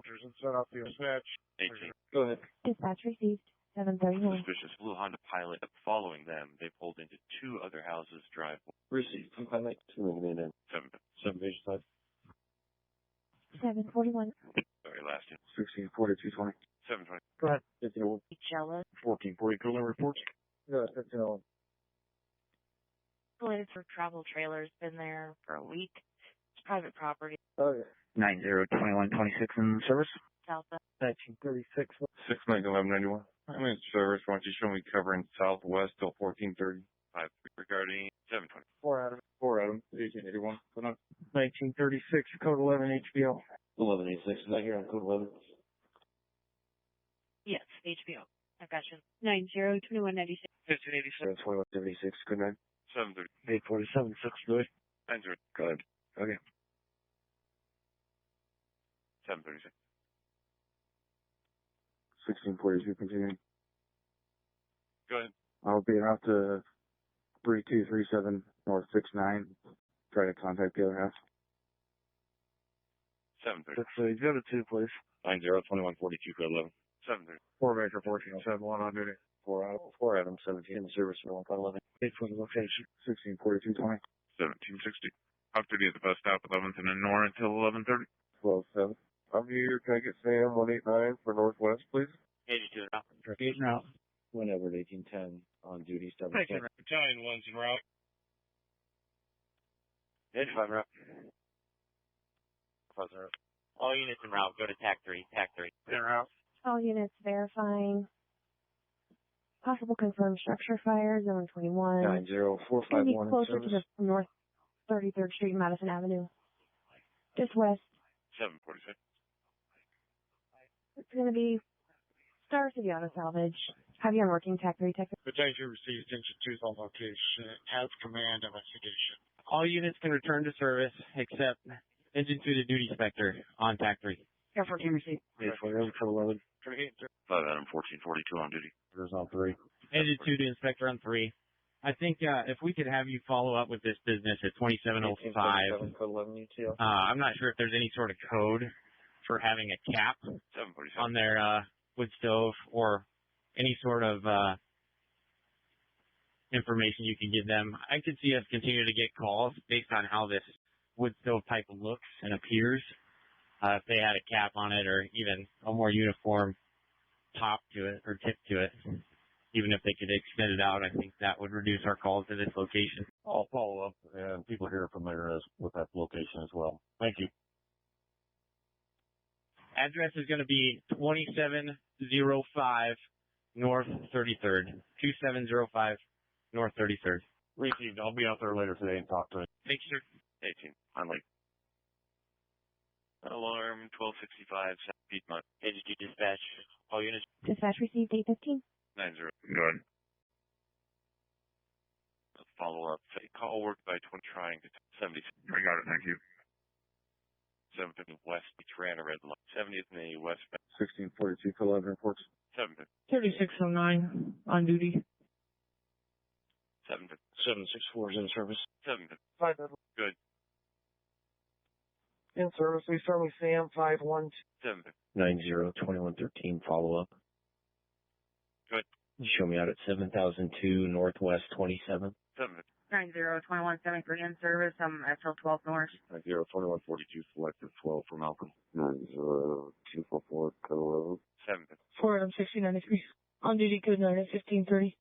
filters and set up the dispatch. 18. Go ahead. Dispatch received. 731. Suspicious Blue Honda Pilot. Following them, they pulled into 2 other houses driveway. Received. Pilot. 2 7. 7 Vision 5. 741. Sorry, last hit. 164220. 720. Go ahead. 1501. Jealous. 1440. Cooler reports. Go ahead. 1501. Related for travel trailers, been there for a week. It's private property. Oh, yeah. 902126 in service. Southwest. 1936. 61191. I'm in service. Why don't you show me covering southwest till 1430? 5. Regarding 720. 4 Adam. 4 Adam. 1881. Put on. 1936. Code 11 HBO. 1186. Is that here on code 11? Yes, HBO. I've got you. 902196. 1586. 2176. Good night. 730. 847. 6 good. 90. Go ahead. Okay. 736. 1642. Continuing. Go ahead. I'll be out to 3237 North 69. Try to contact the other house. 730. He's got a 2, please. 902142 code 11. 730. 4 Baker 1471 on duty. 4 Adam 17 in service for 1 11. 8 for the location. 164220. 1760. Off duty at the bus stop 11th and Nora until 11:30. 12-7. I'm here. Can I get Sam 189 for Northwest, please? 82 now. 8 now. Whenever 1810 on duty. 7 Battalion 1's en route. 85 route. All units en route. Go to TAC 3. TAC 3. They're out. All units verifying. Possible confirmed structure fire, zone 21. 90451 Going to be in closer to service. the North 33rd Street, Madison Avenue. Just west. 746. It's going to be Star City Auto Salvage. Have you on working TAC 3, TAC 3? Battalion received engine 2's on location. Has command investigation. All units can return to service except engine 2 to duty inspector on TAC 3. Air 14 received. 820 code 11. 5 Adam 1442 on duty. There's on 3. Engine 2 to inspector on 3. I think if we could have you follow up with this business at 2705. 1877 code 11 UTL. I'm not sure if there's any sort of code for having a cap 747. on their wood stove or any sort of information you can give them. I could see us continue to get calls based on how this wood stove type looks and appears. If they had a cap on it or even a more uniform top to it or tip to it, even if they could extend it out, I think that would reduce our calls to this location. I'll follow up, and people here are familiar with that location as well. Thank you. Address is going to be 2705 North 33rd. 2705 North 33rd. Received. I'll be out there later today and talk to him. Thank you, sir. 18. On lake. Alarm 1265 South Piedmont. AGD dispatch. All units. Dispatch received 815. 90. Good. Follow up. Call worked by 20 trying to 70. I got it. Thank you. 750 West Beach ran a red light. 70th and the West. 1642 code 11 reports. 750. 3609 on duty. 750. 764 is in service. 750. 5 Good. in service. We start with Sam 512. 902113 follow up. Good. Show me out at 7002 Northwest 27. 902173 in service. I'm SL 12 North. 902142 selected 12 for Malcolm. 90244 code 7. 46093. On duty, code 9 at 1530.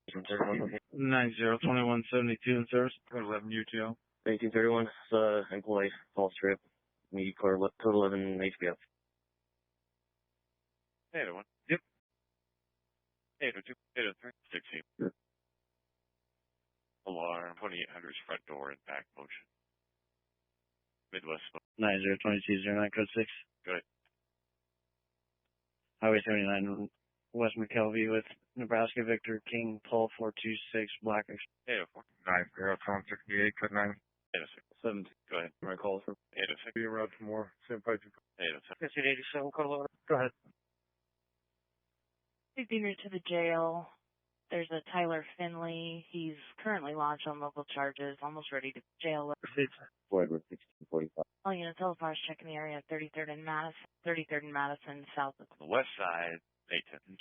902172 in service. Code 11 UTL. 1831, employee, false trip. Me, code 11 HBF. 801. Yep. 802. 803. 16. Yep. Alarm 2800's front door in back motion. Midwest. 902209 code 6. Good. Highway 79 West McKelvey with Nebraska Victor King Paul 426 Black. 804. 9068 code 9. 806. 7. Go ahead. My call for 806. Be around for more. Sam 525. 807. 1587, code 11. Go ahead. 15 to the jail. There's a Tyler Finley. He's currently launched on local charges, almost ready to jail. Floyd with 1645. All units telephone checking the area at 33rd and Madison, south of On the west side, 810.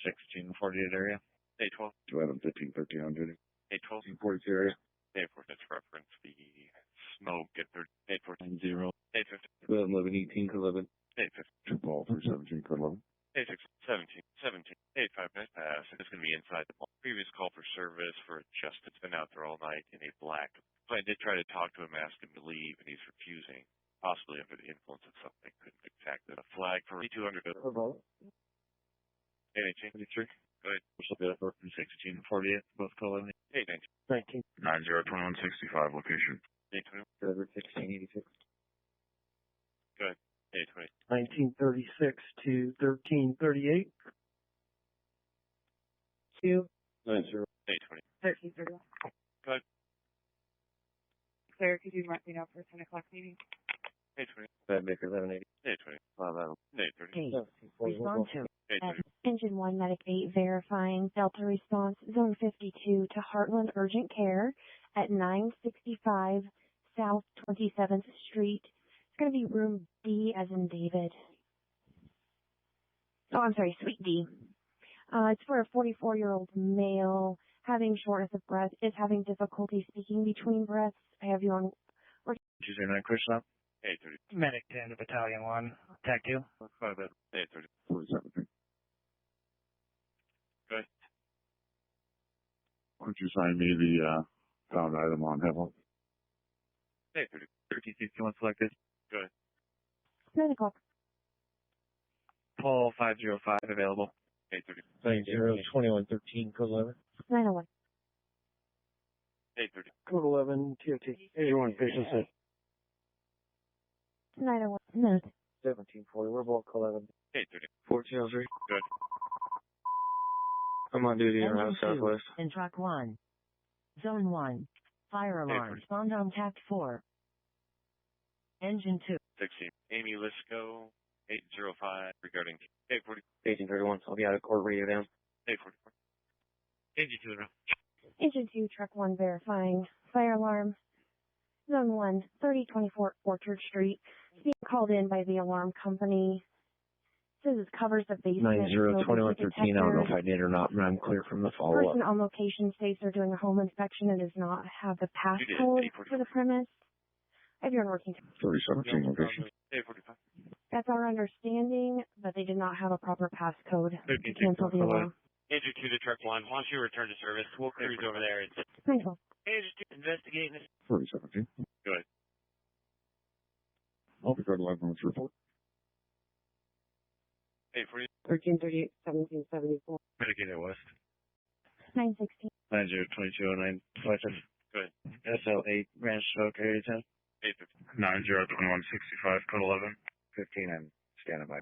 1648 area. 812. 11, 15, 1300. 812. 42 area. 814. That's reference the smoke at 814. 0. 850. 11, 11, 18, 11. 850. 2 for 17, 11. 86, 17, 85 minutes pass. It's going to be inside the mall. Previous call for service for Justin's been out there all night in a black. I did try to talk to him, ask him to leave, and he's refusing, possibly under the influence of something. Couldn't exactly. A flag for 200. 818. 23. Go ahead. Which will be at 1648. Both call 11. 819. 19. 902165 location. 821. 1686. Go ahead. 820. 1936 to 1338. 2. 90. 820. 1331. Go ahead. Claire, could you let me know for 10 o'clock meeting? 820. Bad Baker 1180. 820. 5 Adam. 830. Respond to 830. Engine 1 Medic 8 verifying Delta response Zone 52 to Heartland Urgent Care at 965 South 27th Street. It's going to be room D as in David. Oh, I'm sorry, Suite D. It's for a 44-year-old male having shortness of breath, is having difficulty speaking between breaths. I have you on. Tuesday night, Chris up. 830. Medic 10 to Battalion 1. Tech 2. 5 Adam. 830. 47. Go ahead. Why don't you sign me the found item on Hevel? 830. 1361 selected. Go ahead. 9 o'clock. Paul 505 available. 830. 90 2113 code 11. 901. 830. Code 11, TOT. 81, patient set. 901. No. 1740. We're both code 11. 830. 1403. Good. I'm on duty Engine around 2 Southwest. in Truck 1. Zone 1. Fire alarm. Respond on Tact 4. Engine 2. 16. Amy Lisco, 805, regarding 840. 1831. I'll be out of court radio down. 844. Engine 2 now. Engine 2, Truck 1 verifying fire alarm. Zone 1, 3024 Orchard Street. It's being called in by the alarm company. It says it covers the basement. 902113. I don't know if I did or not, but I'm clear from the follow-up. Person on location states they're doing a home inspection and does not have the passcode for the premise. Everyone working. 3017 location. 845. That's our understanding, but they did not have a proper passcode to cancel the alarm. Engine 2 to Truck 1. Once you return to service, we'll cruise over there and 912. Engine 2 investigating this. 3017. Go ahead. I'll be code 11 with report. 840. 1338, 1774. Medicated West. 916. 902209. Selected. Go ahead. SL8 Ranch Stroke Area 10. 850. 902165 code 11. 15. I'm standing by.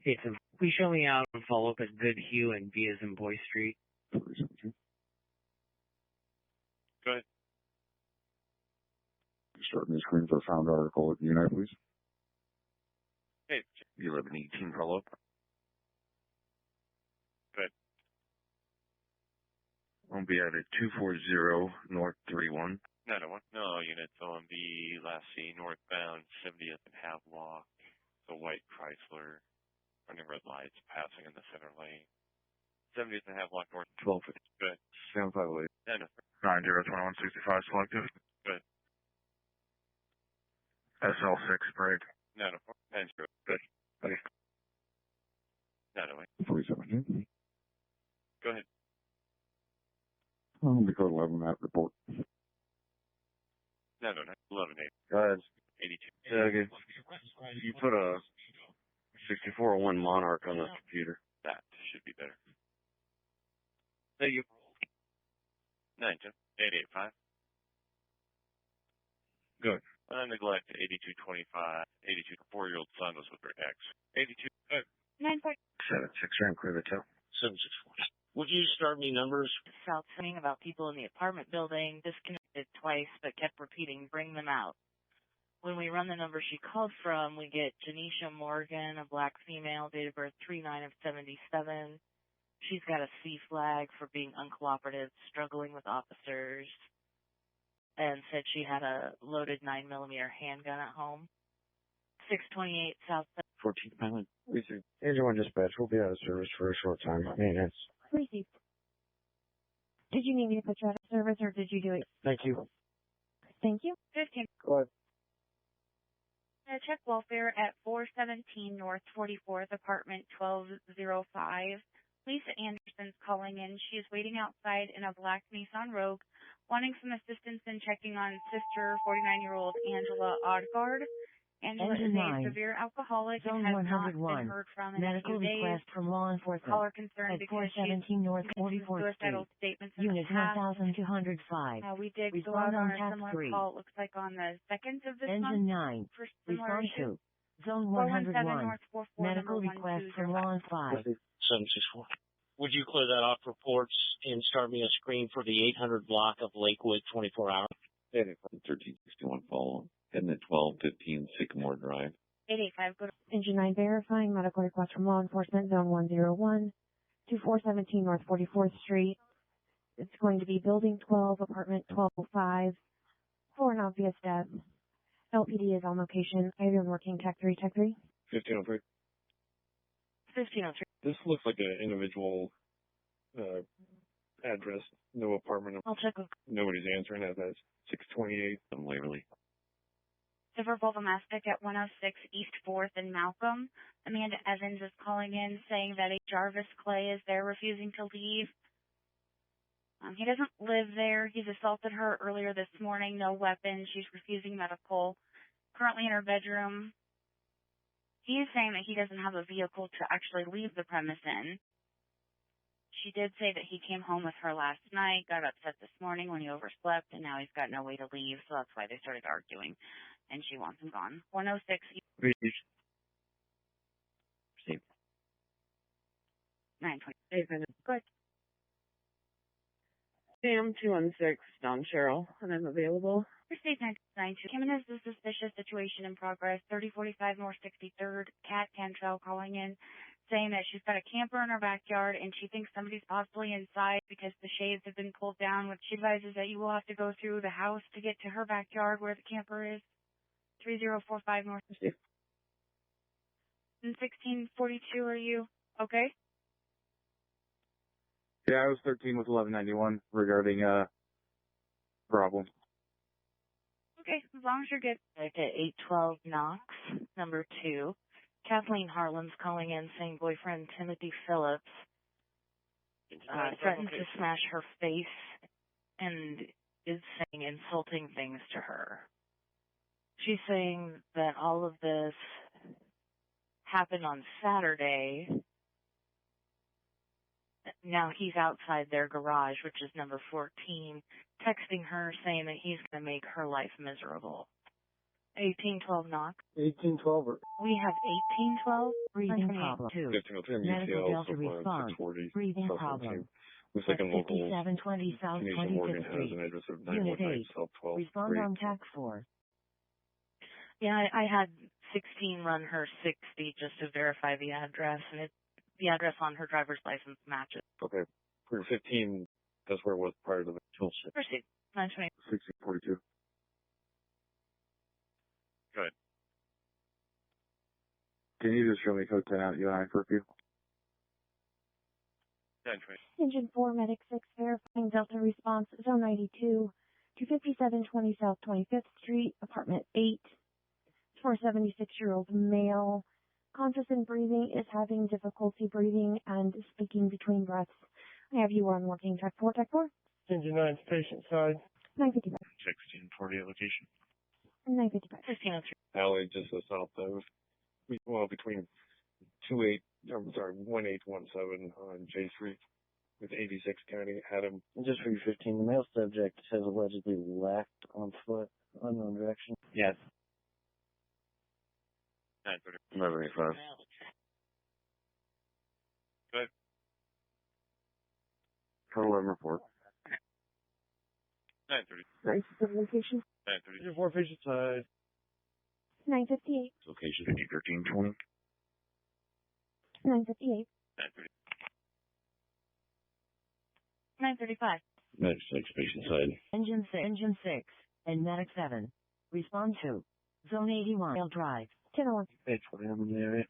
Hey, so please show me out and follow up at Good Hue and B as in Boy Street. 3017. Go ahead. Starting the screen for found article at Unite, please. 850. 1118 follow up. Good. I'll be at a 240 North 31. 901. No units OMB, last seen northbound 70th and Havelock. The white Chrysler. Running red lights, passing in the center lane. 70th and Havelock North. 1250. Good. 758. 903. 902165 selected. Good. SL6 break. 904. 90. Good. Okay. 908. 4017. Go ahead. I'll be code 11 that report. 909. 118. Go ahead. 82. Doug, you put a 6401 Monarch on the computer. That should be better. Thank you. 92. 885. Good. Neglect 8225. 82. 4-year-old son was with her ex. 82. 940. 76 Ram clear the tail. 764. Would you start me numbers? South saying about people in the apartment building, disconnected twice, but kept repeating, bring them out. When we run the number she called from, we get Janisha Morgan, a black female, date of birth 39 of 77. She's got a C flag for being uncooperative, struggling with officers, and said she had a loaded 9mm handgun at home. 628 South 14 Pilot. Engine 1 dispatch. We'll be out of service for a short time. Maintenance. Received. Did you need me to put you out of service, or did you do it? Thank you. Thank you. 15. Go ahead. Check welfare at 417 North 44th, apartment 1205. Lisa Anderson's calling in. She is waiting outside in a black Nissan Rogue, wanting some assistance in checking on sister, 49-year-old Angela Odegaard. Angela Engine is a 9. severe alcoholic Zone and has not 101. been heard from in Medical a few days. request from law enforcement. Caller concerned At because she's 417 North 44th suicidal Street. statements in Unit the past. 1205. We did go Respond out on on a task similar 3. call, it looks like on the 2nd of this Engine month 9. for similar Respond issues. to Zone 417 101. North 44, Medical number request 1205. from law enforcement. 764. Would you clear that off reports and start me a screen for the 800 block of Lakewood 24 hours? 1361 follow. Heading at 1215 Sycamore Drive. 885, go to Engine 9 verifying medical request from law enforcement, zone 101 to 417 North 44th Street. It's going to be building 12, apartment 1205, for an obvious death. LPD is on location. Everyone working tech 3, tech 3. 1503. 1503. This looks like an individual address, no apartment. I'll check with Nobody's answering. That's 628. I'm Waverly. the verbal domestic at 106 East 4th in Malcolm. Amanda Evans is calling in saying that a Jarvis Clay is there refusing to leave. He doesn't live there. He's assaulted her earlier this morning. No weapon. She's refusing medical. Currently in her bedroom. He is saying that he doesn't have a vehicle to actually leave the premise in. She did say that he came home with her last night, got upset this morning when he overslept, and now he's got no way to leave, so that's why they started arguing. And she wants him gone. 106. Same. 920. Good. Sam 216 Don Cheryl, and I'm available. State 992. Kim is a suspicious situation in progress. 3045 North 63rd. Kat Cantrell calling in, saying that she's got a camper in her backyard and she thinks somebody's possibly inside because the shades have been pulled down, which she advises that you will have to go through the house to get to her backyard where the camper is. 3045 North. And 1642, are you okay? Yeah, I was 13 with 1191 regarding problem. Okay, as long as you're good. At 812 Knox, number 2. Kathleen Harlan's calling in saying boyfriend Timothy Phillips threatened to smash her face and is saying insulting things to her. She's saying that all of this happened on Saturday. Now he's outside their garage, which is number 14, texting her saying that he's going to make her life miserable. 1812 Knox. 1812 or? We have 1812. Breathing problem. 2. 1503 Medical MUTL, Delta so response. 640. Breathing South problem. 17. Looks like a local 5720 South Canadian Morgan 25th has Street. an address of Unit 919 8. South 12. Respond on TAC 4. Yeah, I had 16 run her 60 just to verify the address, and the address on her driver's license matches. Okay. For 15, that's where it was prior to the tool set. Proceed. 920. 1642. Good. Can you just show me code 10 out, UNI for a few? 920. Engine 4, Medic 6, verifying Delta response, Zone 92 to 5720 South 25th Street, Apartment 8. For a 76-year-old male, conscious in breathing, is having difficulty breathing and speaking between breaths. I have you on working Tech 4, Tech 4. Engine 9's patient side. 955. 1640 location. 955. 1503. Alley just south of, well, between 1817 on J Street with 86 County, Adam. Just for you 15, the male subject has allegedly left on foot, unknown direction. Yes. 930. 1185. Good. Code 11 report. 930. 957 location. 930. Engine 4 patient side. 958. Location 1320. 958. 930. 935. Medic 6, patient side. Engine 6, and Medic 7. Respond to Zone 81, L Drive. 1001. Hey, 20, I'm in the area.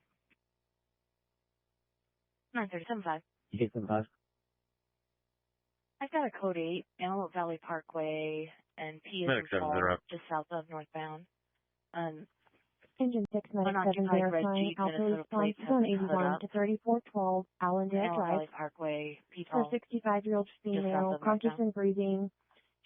937.5. 875. I've got a code 8, Antelope Valley Parkway, and P is Medic 7, they're up. just south of northbound. Engine 6, Medic 7, Unoccupied red verifying Jeep, Alpha Minnesota response, plates, has Zone been hood 81 up. to 3412, Allendale Antelope Drive. Valley Parkway, For P-Toll. a 65-year-old south female, of conscious northbound. and breathing.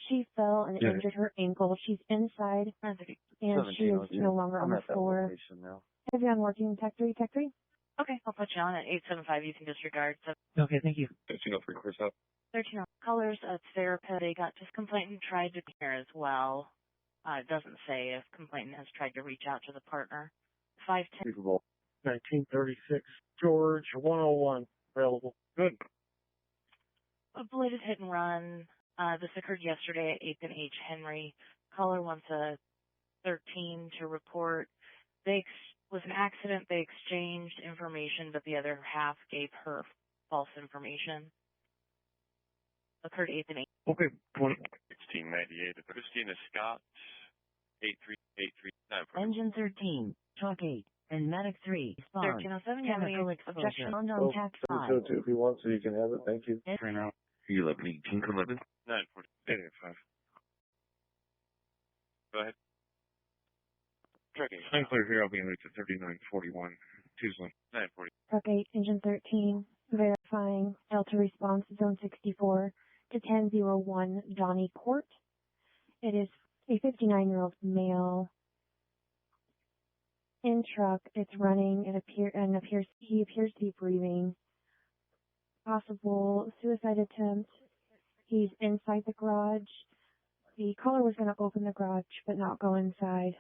She fell and Yeah. injured her ankle. She's inside, 930. and she is 1702. no longer on I'm the at that floor. location now. Have you on working Tech 3, Tech 3? Okay, I'll put you on at 875. You can disregard. So Okay, thank you. 1303, clear south. 13 colors, therapist. They got just complainant tried to here as well. It doesn't say if complainant has tried to reach out to the partner. 510. Super Bowl. 1936, George 101, available. Good. A belated hit and run. This occurred yesterday at 8th and H. Henry. Caller wants a 13 to report. Was an accident. They exchanged information, but the other half gave her false information. Occurred 8th and H. Okay, 20. 1698. Christina Scott, 8389. Engine 13, Truck 8, and Medic 3. Respond. 1307. You have any Chemical objection? exposure. Unknown tax 5. So if you want, so you can have it. Thank you. Turn out. 1118, 11. 940. 885. Go ahead. Trucking. I'm clear here. I'll be moved to 3941 Tuesday. 940. Truck 8, Engine 13, verifying Delta response, Zone 64 to 1001 Donnie Court. It is a 59-year-old male in truck. It's running. He appears to be breathing. Possible suicide attempt. He's inside the garage. The caller was going to open the garage, but not go inside.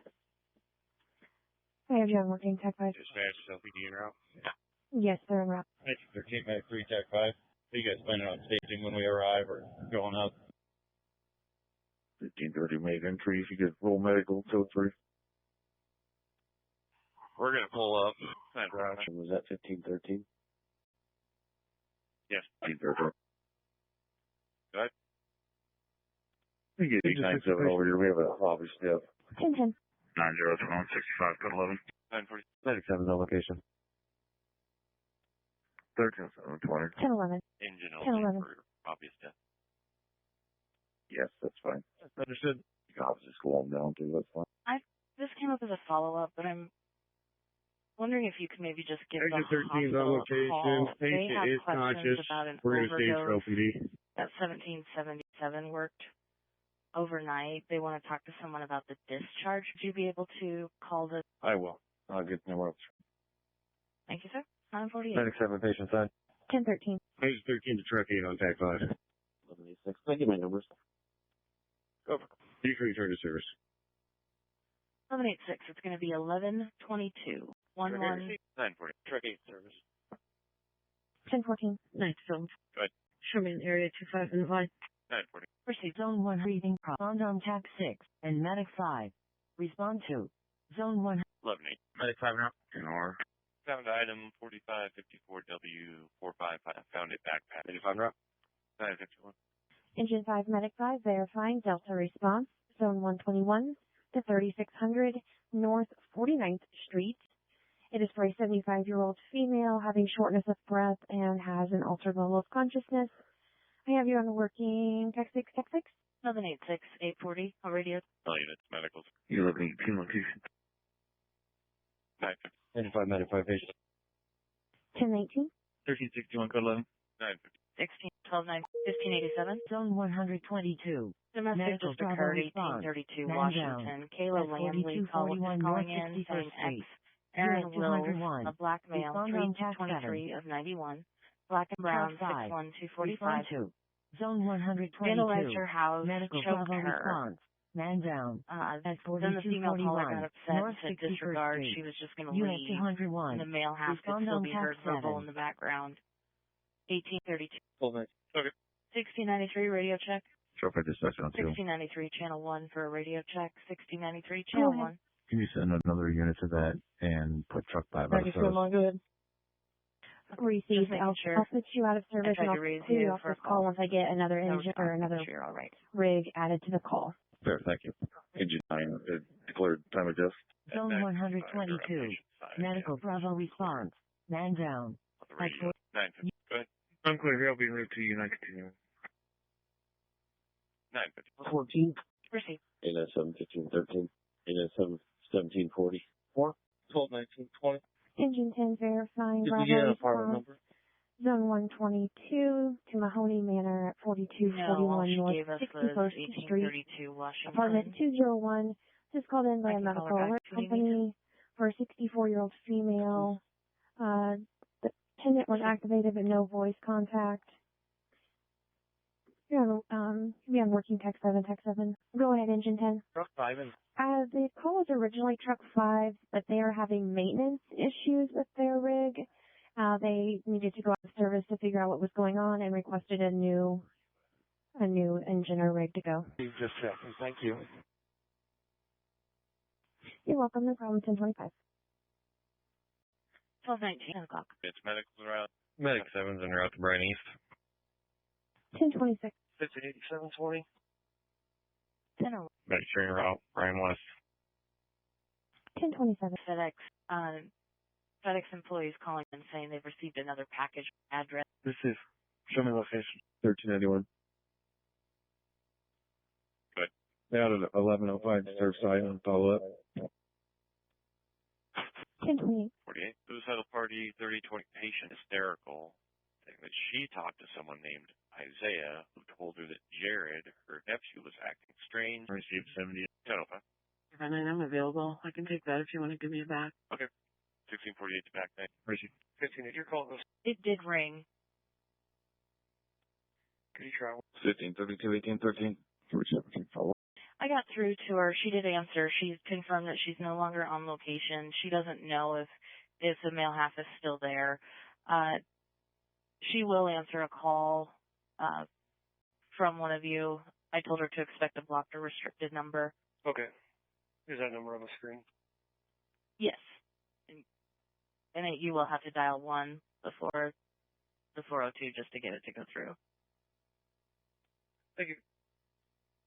I have you on working Tech 5. Dispatch LPD en route. Yes, they're en route. 13 Medic 3 Tech 5. Are you guys planning on staging when we arrive or going up? 1530 made entry. If you get roll medical, code 3. We're going to pull up. 940. Was that 1513? Yes. 1530. Go ahead. We get 897 over here. We have a hobby step. 1010. 902165, code 11. 940. Medic 7's on location. 13720. 1011. Engine 1011. only for obvious death. Yes, that's fine. Understood. You can obviously slow them down too. That's fine. This came up as a follow-up, but I'm wondering if you could maybe just give the Engine 13's hospital on a location. call. They Patient have is questions conscious. about an We're going to stage for overdose. LPD. That 1777 worked overnight. They want to talk to someone about the discharge. Would you be able to call the... I will. I'll get them up. Thank you, sir. 948. Medic 7, patient side. 1013. Engine 13 to truck 8 on Tech 5. 1186. Can I get my numbers? Over. You can return to service. 1186. It's going to be 1122. 11. 940. Truck 8 service. 1014. Nice film. Go ahead. Sherman area 255. 940. Proceed. Zone 1 breathing. Respond on TAC 6, and Medic 5. Respond to Zone 1. 118. Medic 5 now. An R. Found item 4554W455. Found it backpack. 85 route. 951. Engine 5, Medic 5, verifying Delta response, Zone 121 to 3600 North 49th Street. It is for a 75-year-old female having shortness of breath and has an altered level of consciousness. I have you on working Tech 6, Tech 6. 1186. 840. On radio. All units. Medicals. 1118 location. 950. 85 Medic 5 patient. 1019. 1361, code 11. 950. 16, 12, 9, 1587. Zone 122. Domestic Medical just occurred, response. 1832 Man Washington. Kayla at Lambley is 4241 calling North in 61st saying Street. X. Aaron Unit Wills, 201. a black male, Respond on TAC 323 of 91. Black and brown, Track 5. 61245. Respond to Zone 122. Vandalized her house, Medical choked Bravo her. response. Man down. At Then the female caller got 4241 upset and North said 61st disregard. Street. She was just going to Unit leave. 201. And the male half could Respond still on be TAC heard verbal 7. in the background. 1832. Okay. 1693 radio check. Show up at dispatch on 2. 1693 channel 1 for a radio check. 1693 channel 1. Can you send another unit to that and put truck 5 out of service? Good. Received. making I'll sure. put you out of I service tried and to I'll raise clear you you off for a this call call. once I get another So engine or another you're all right. rig added to the call. Fair, thank you. Engine 9, declared time of death. Zone 122. Medical Bravo response. Man down. On the radio. 950. Go ahead. Unclear. He'll be en route to United Kingdom. 950. 14. Proceed. 897 1513. 897 1740. 4, 12, 19, 20. Engine 10 verifying Did Bravo you get a fire response. number? Zone 122 to Mahoney Manor at No, all 4241 she North gave us was 61st Street, 1832 Washington. apartment 201. Just called in by I a can call medical her back alert if you need me company for a 64-year-old female. The pendant was activated but no voice contact. You're on working text 7. Go ahead, engine 10. Truck 5 and The call was originally truck 5, but they are having maintenance issues with their rig. They needed to go out of service to figure out what was going on and requested a new engine or rig to go. Just checking. Thank you. You're welcome. No problem. 1025. 1219, 10 o'clock. It's medical route. Medic 7's en route to Brighton East. 1026. 1587, 20. 1001. Medic train route, Brian West. 1027. FedEx employees calling and saying they've received another package address. Receive. Show me location. 1391. Good. Out at 1105 Surfside and follow up. 1028. 48. Suicidal party, 3020. Patient hysterical. Saying that she talked to someone named Isaiah who told her that Jared, her nephew, was acting strange. Received 70. 1005. I'm available. I can take that if you want to give me a back. Okay. 1648 to back 9. Received. 15, if you're calling us, It did ring. could you travel? 1532 1813. 317 follow up. I got through to her. She did answer. She's confirmed that she's no longer on location. She doesn't know if the male half is still there. She will answer a call from one of you. I told her to expect a blocked or restricted number. Okay. Is that number on the screen? Yes. And you will have to dial 1 before the 402 just to get it to go through. Thank you.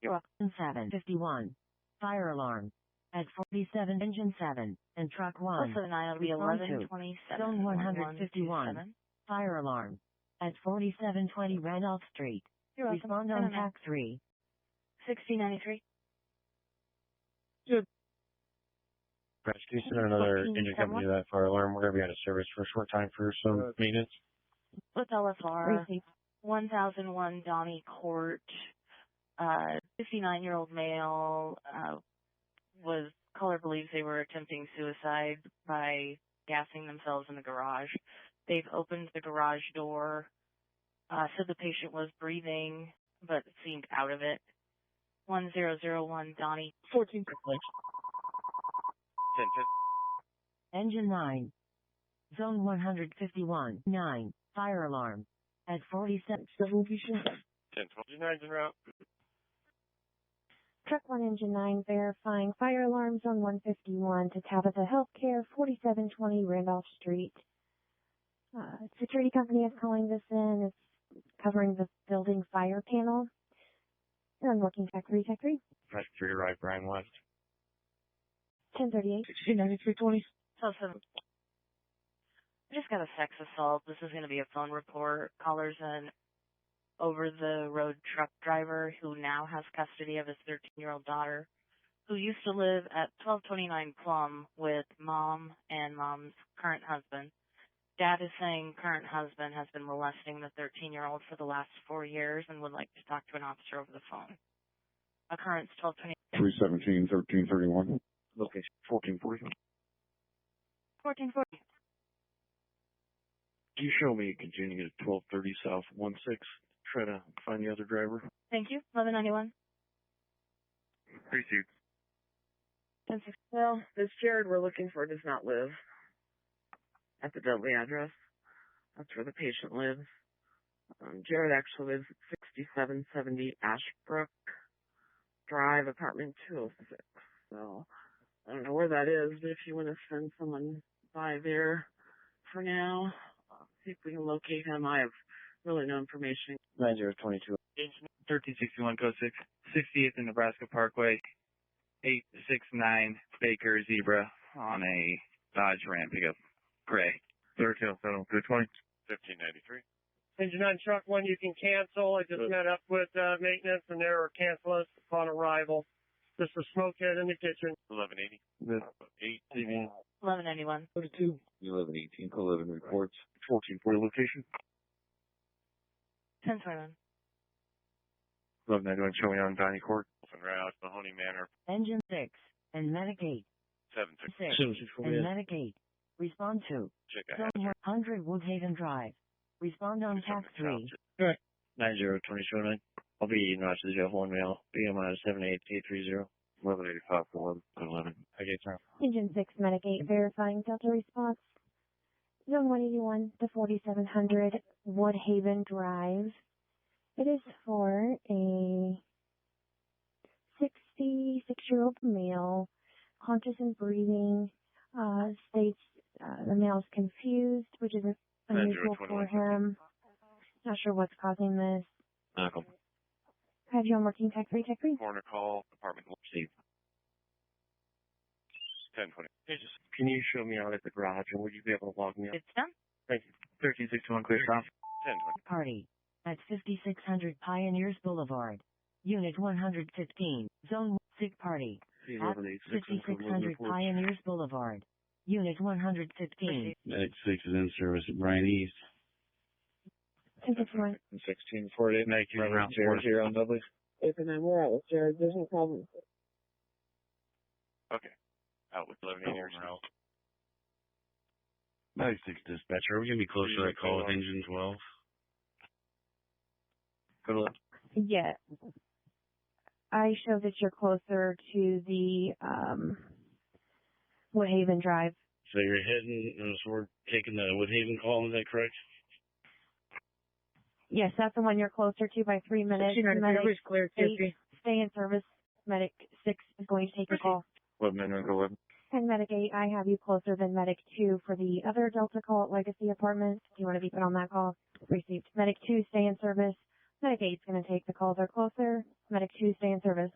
You're welcome. 751. Fire alarm. At 47 engine 7 and truck 1. Also tonight will be Respond to 1127. Zone 151. Fire alarm. At 4720 Randolph Street. You're welcome. Respond on TAC 3. 1693. Good. Can you send another 14, engine company to that fire alarm? We're going to be out of service for a short time for some maintenance. With LFR, 1001 Donnie Court, 59-year-old male, caller believes they were attempting suicide by gassing themselves in the garage. They've opened the garage door, said the patient was breathing, but seemed out of it. 1001 Donnie. 14. 10. Engine 9. Zone 151. 9. Fire alarm. At 47. 10. 29's en route. Truck 1 engine 9 verifying fire alarm zone 151 to Tabitha Healthcare, 4720 Randolph Street. Security company is calling this in. It's covering the building fire panel. You're on working tech 3, tech 3. That's 3 right, Brian West. 1038. 169320. So, I just got a sex assault. This is going to be a phone report. Callers an over-the-road truck driver who now has custody of his 13-year-old daughter, who used to live at 1229 Plum with mom and mom's current husband. Dad is saying current husband has been molesting the 13-year-old for the last 4 years and would like to talk to an officer over the phone. Occurrence 1220. 317 1331. Location 1440. 1440. Can you show me continuing at 1230 South 16? Try to find the other driver. Thank you. 1191. Received. 1060. Well, this Jared we're looking for does not live at the Dudley address. That's where the patient lives. Jared actually lives at 6770 Ashbrook Drive, apartment 206. So, I don't know where that is, but if you want to send someone by there for now, See if we can locate him. I have really no information. 9022. 1361 code 6, 68th and Nebraska Parkway, 869 Baker Zebra on a Dodge Ram pickup, gray. 1307, 220. 1593. Engine on truck 1, you can cancel. I just met up with maintenance and they were cancel us upon arrival. Just a smoke head in the kitchen. 1180. 8 1191. 32. 1118. 11 reports. 1440 location. 1021. 1191 showing on Donny Court. En route, Mahoney Manor. Engine 6 and Medic 8. 736. 6 and Medic 8. Respond to Check Zone 100 Woodhaven Drive. Respond on task 3. 90229. I'll be in Rochester Jail 1 mail. BMI 78830. 1185 to 11. Okay, sir. Engine 6, Medic 8, verifying Delta response. Zone 181 to 4700 Woodhaven Drive. It is for a 66-year-old male, conscious and breathing, states the male is confused, which is unusual for him. Not sure what's causing this. Malcolm. Have you on working tech 3, tech 3? Corner call, apartment Steve. 1020. Can you show me out at the garage and would you be able to log me up? It's done. Thank you. 1361 clear south. 1020. Party at 5600 Pioneers Boulevard. Unit 115. Zone Sig Party at 5600 Pioneers Boulevard. Unit 115. Medic 6 is in service at Bryan East. 1051. 1648. Medic 2 around Jared here on Dudley. 809, we're out with Jared. There's no problem. Okay. Out with 1180 route. Medic 6 dispatcher, are we going to be close to that call with engine 12? Good luck. Yeah. I show that you're closer to the Woodhaven Drive. So you're heading, so we're taking the Woodhaven call, is that correct? Yes, that's the one you're closer to by 3 minutes. Medic clear, 8, stay in service. Medic 6 is going to take your call. 11. And Medic 8, I have you closer than Medic 2 for the other Delta call at Legacy Apartments. Do you want to be put on that call? Received. Medic 2, stay in service. Medic 8 is going to take the calls. They're closer. Medic 2, stay in service.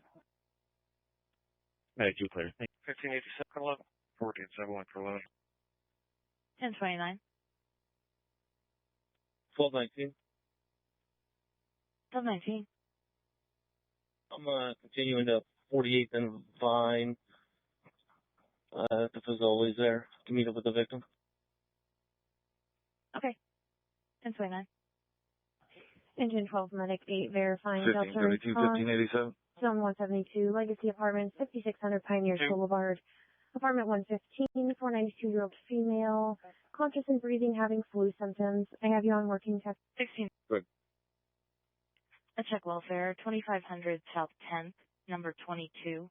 Medic 2 clear. 1587 for 11. 1471 for 11. 1029. 1219. 1219. I'm continuing to 48th and Vine. The Fazoli's there to meet up with the victim. Okay. 1029. Engine 12, Medic 8, verifying 1532, Delta response. 1587. Zone 172, Legacy Apartments, 5600 Pioneers Boulevard. Apartment 115, 492-year-old female, conscious and breathing, having flu symptoms. I have you on working test. 16. Good. A check welfare, 2500 South 10th, number 22.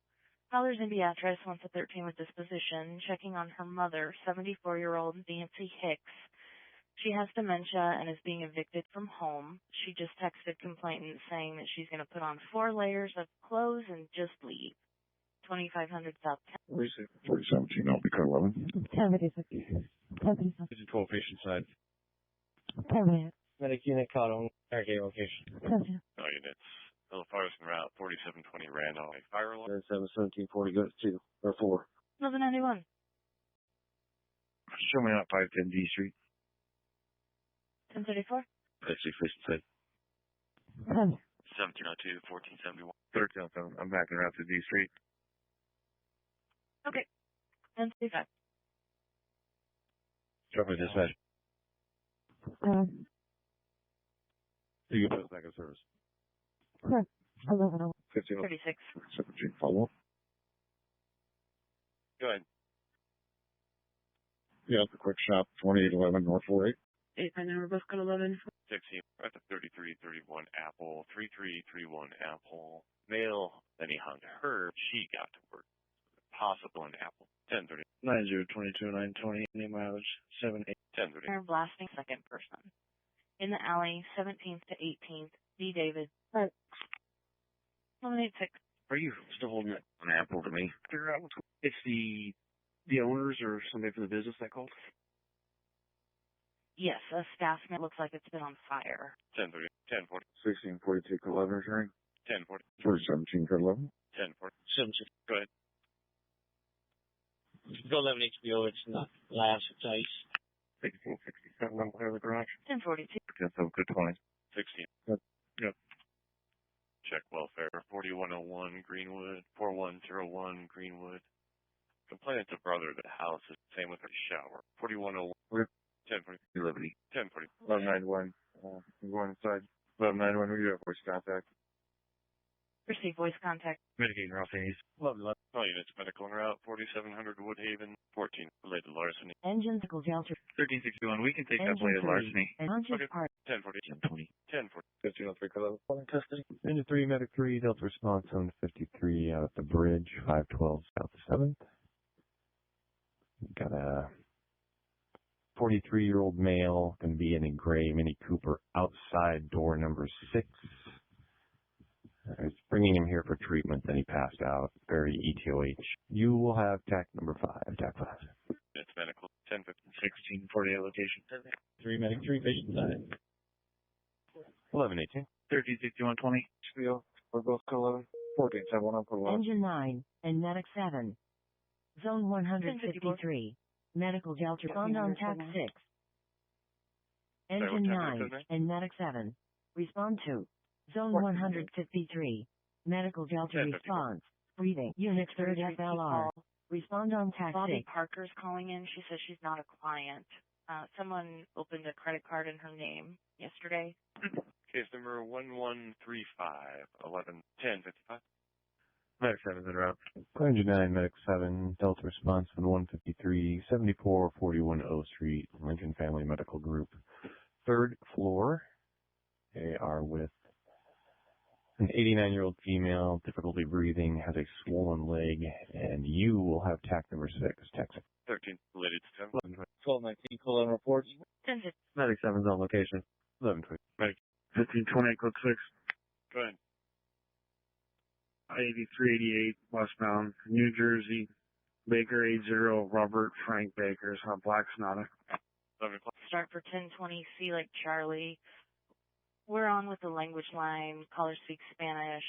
Caller's in Beatrice, wants a 13 with disposition, checking on her mother, 74-year-old Nancy Hicks. She has dementia and is being evicted from home. She just texted complainant saying that she's going to put on 4 layers of clothes and just leave. 2500 South 10th. Receive 4017, I'll be cut 11. 1056. 1056. This is 12 patient side. 10 Medic unit caught on. Okay, location. 10 No units. Philip en route, 4720 Randolph. Fire alarm. 1740 goes 2 or 4. 1191. Show me out 510 D Street. 1034. Actually, patient side. 1702, 1471. 1307, I'm backing around to D Street. Okay. 1035. Drop a dispatch. You can put us back in service. Correct. 11. 15. 36. 17, follow up. Go ahead. Yeah, the quick shop, 2811 North 48. 8, I know we're both got 11. 16. We're at the 3331 Apple, 3331 Apple. Male, then he hung her. She got to work. Possible in Apple. 1030. 9022 920. Any mileage 78. 1030. They're blasting second person. In the alley, 17th to 18th. D. David. Right. 1186. Are you still holding it? An Apple to me. Figure out what's it's the owners or somebody from the business that called? Yes, a staff member looks like it's been on fire. 10:30, 10:40, 1642 code 11 returning. 10:40, 417 code 11. 10:40. 17. Go ahead. Go 11 HBO. It's not glass. It's ice. 1667 on clear the garage. 10:42. Yes, so good 20. 16. Yep. Check welfare. 4101 Greenwood, 4101 Greenwood. Complainant's a brother of the house is the same with her shower. 4101. Okay. 10:40. Liberty. 10:40. 1191. I'm going inside. 1191, we do have voice contact. Receive voice contact. Mitigating rough haze. 1111. All units medical en route. 4700 Woodhaven. 14. Related larceny. Engine vehicle delta. 1361. We can take that Engine related 3. larceny. And conscious Okay. part. 10:40. 10:20. 10:40. 1503 code 11. In custody. Engine 3, Medic 3, Delta response on 53 out at the bridge, 512 South 7th. Got a 43-year-old male, going to be in a gray Mini Cooper outside door number 6. I was bringing him here for treatment, then he passed out. Very ETOH. You will have TAC number 5, TAC 5. It's medical. 10:50. 1648 location. 3 Medic 3, patient side. 1118. 136120. HBO. We're both code 11. 1471 code 11. Engine 9 and Medic 7. Zone 153. Medical Delta respond on TAC 6. Engine 9 and Medic 7. Respond to Zone 153. Medical Delta response. Breathing. Unit 3rd FLR. Respond on TAC 6. Bobby Parker's calling in. She says she's not a client. Someone opened a credit card in her name yesterday. Case number 1135. 111055. Medic 7's en route. Engine 9, Medic 7, Delta response on 153, 7441 O Street, Lincoln Family Medical Group. 3rd floor. They are with an 89-year-old female, difficulty breathing, has a swollen leg, and you will have TAC number 6, TAC 6. 13. Related to 10. 1219 code 11 reports. 10:50. Medic 7's on location. 1120. Medic. 1528 code 6. Go ahead. 8388 westbound, New Jersey. Baker 80, Robert Frank Baker's on Black Sonata. 11 o'clock. Start for 10:20. Like Charlie. We're on with the language line. Caller speaks Spanish,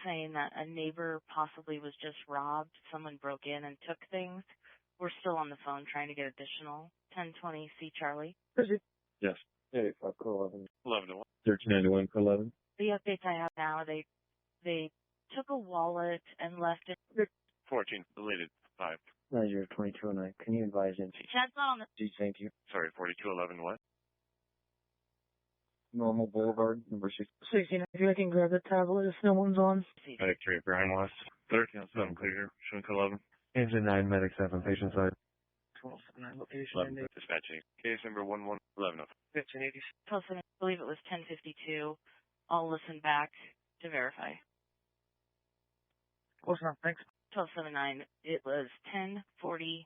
saying that a neighbor possibly was just robbed. Someone broke in and took things. We're still on the phone trying to get additional. 10:20. See Charlie. Yes. 85 code 11. 11 to 1. 1391 code 11. The updates I have now, they took a wallet and left it. 14. Related 5. 902209. Can you advise him? Chad's not on the. Gee, thank you. Sorry, 4211 what? Normal Boulevard, number 6. 16, if I can grab the tablet if no one's on. Medic 3 at Brian West. 1307 clear. Showing code 11. Engine 9, Medic 7, patient side. 1279 location. 11. Dispatching. Case number 1111. 1580. I believe it was 10:52. I'll listen back to verify. Close enough, thanks. 1279. It was 10:49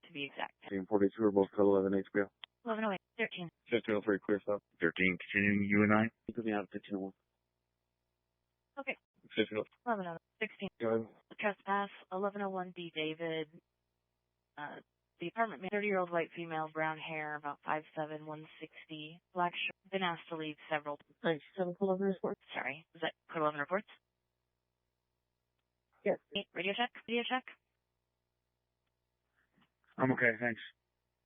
to be exact. 1542 are both code 11 HBO. 11:08. 13. 1503 clear stop. 13 continuing U and I. You put me out at 1501. Okay. 1501. 11:08. 16. Go ahead. Trespass. 11:01. D. David. The apartment, 30-year-old white female, brown hair, about 5'7", 160, black shirt. Been asked to leave several. 97 code 11 reports. Sorry, was that code 11 reports? Yes. Radio check. Radio check. I'm okay, thanks.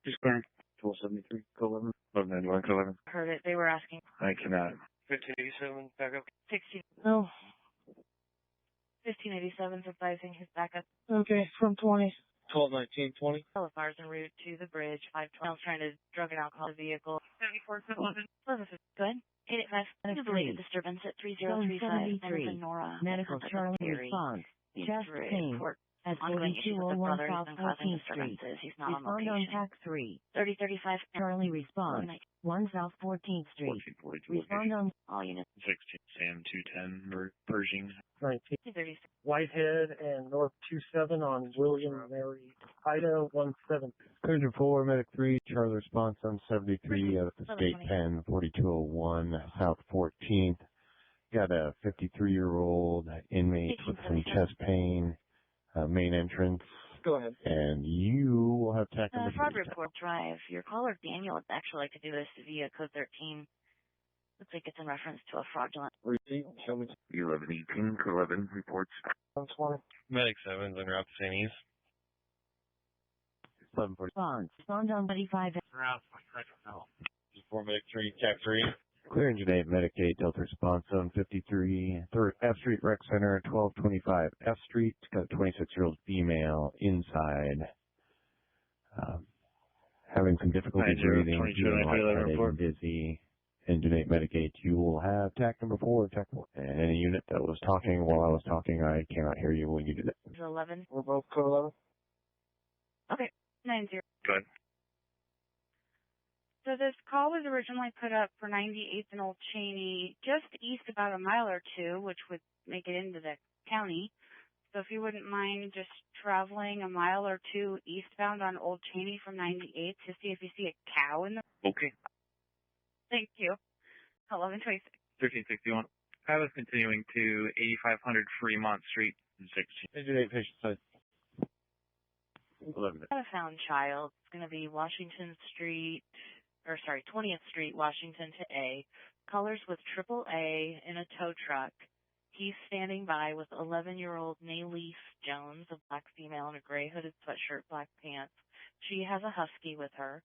Just clearing. 1273 code 11. 1191 code 11. Heard it. They were asking. I cannot. 1587 back up. 16. No. 1587 is advising his backup. Okay, from 20. 121920. Cars en route to the bridge. 512 trying to drug and alcohol vehicle. 74 11. Go ahead. 885. You believe disturbance at 3035. Anderson Nora. Medical Charlie response. Chest pain at 4201 South 14th Street. Respond on TAC 3. 3035. Charlie response. 1 South 14th Street. 1442 Respond on all units. 16 Sam 210 Pershing. 19. 236. Whitehead and North 27 on William Mary. Idaho 17. Engine 4, Medic 3, Charlie response on 73 out at the State Pen, 4201 South 14th. Got a 53-year-old inmate with some chest pain. Main entrance. Go ahead. And you will have tack number Fraud 3. report drive. Your caller Daniel would actually like to do this via code 13. Looks like it's in reference to a fraudulent. Receipt, show me. 1118, 11 reports. 120. Medic 7's en route to St. E's. 1140. Respond on 25. Route 4 Medic 3, Tech 3. Clear engine 8, Medic 8, Delta response, zone 53, 3rd F Street Rec Center, 1225 F Street. Got a 26-year-old female inside. Having some difficulty breathing, feeling lightheaded and dizzy. Engine 8, Medic 8, you will have tack number 4, tack 4. And any unit that was talking while I was talking, I cannot hear you when you did it. 11. We're both code 11. Okay, 90. Good. So this call was originally put up for 98th and Old Cheney, just east about a mile or two, which would make it into the county. So if you wouldn't mind just traveling a mile or two eastbound on Old Cheney from 98th to see if you see a cow in the... Okay. Thank you. 1126. 1361. I was continuing to 8500 Fremont Street. 16. Engine 8, patient side. 11. A found child. It's going to be Washington Street, 20th Street, Washington to A. Colors with AAA in a tow truck. He's standing by with 11-year-old Naylise Jones, a black female in a gray hooded sweatshirt, black pants. She has a husky with her.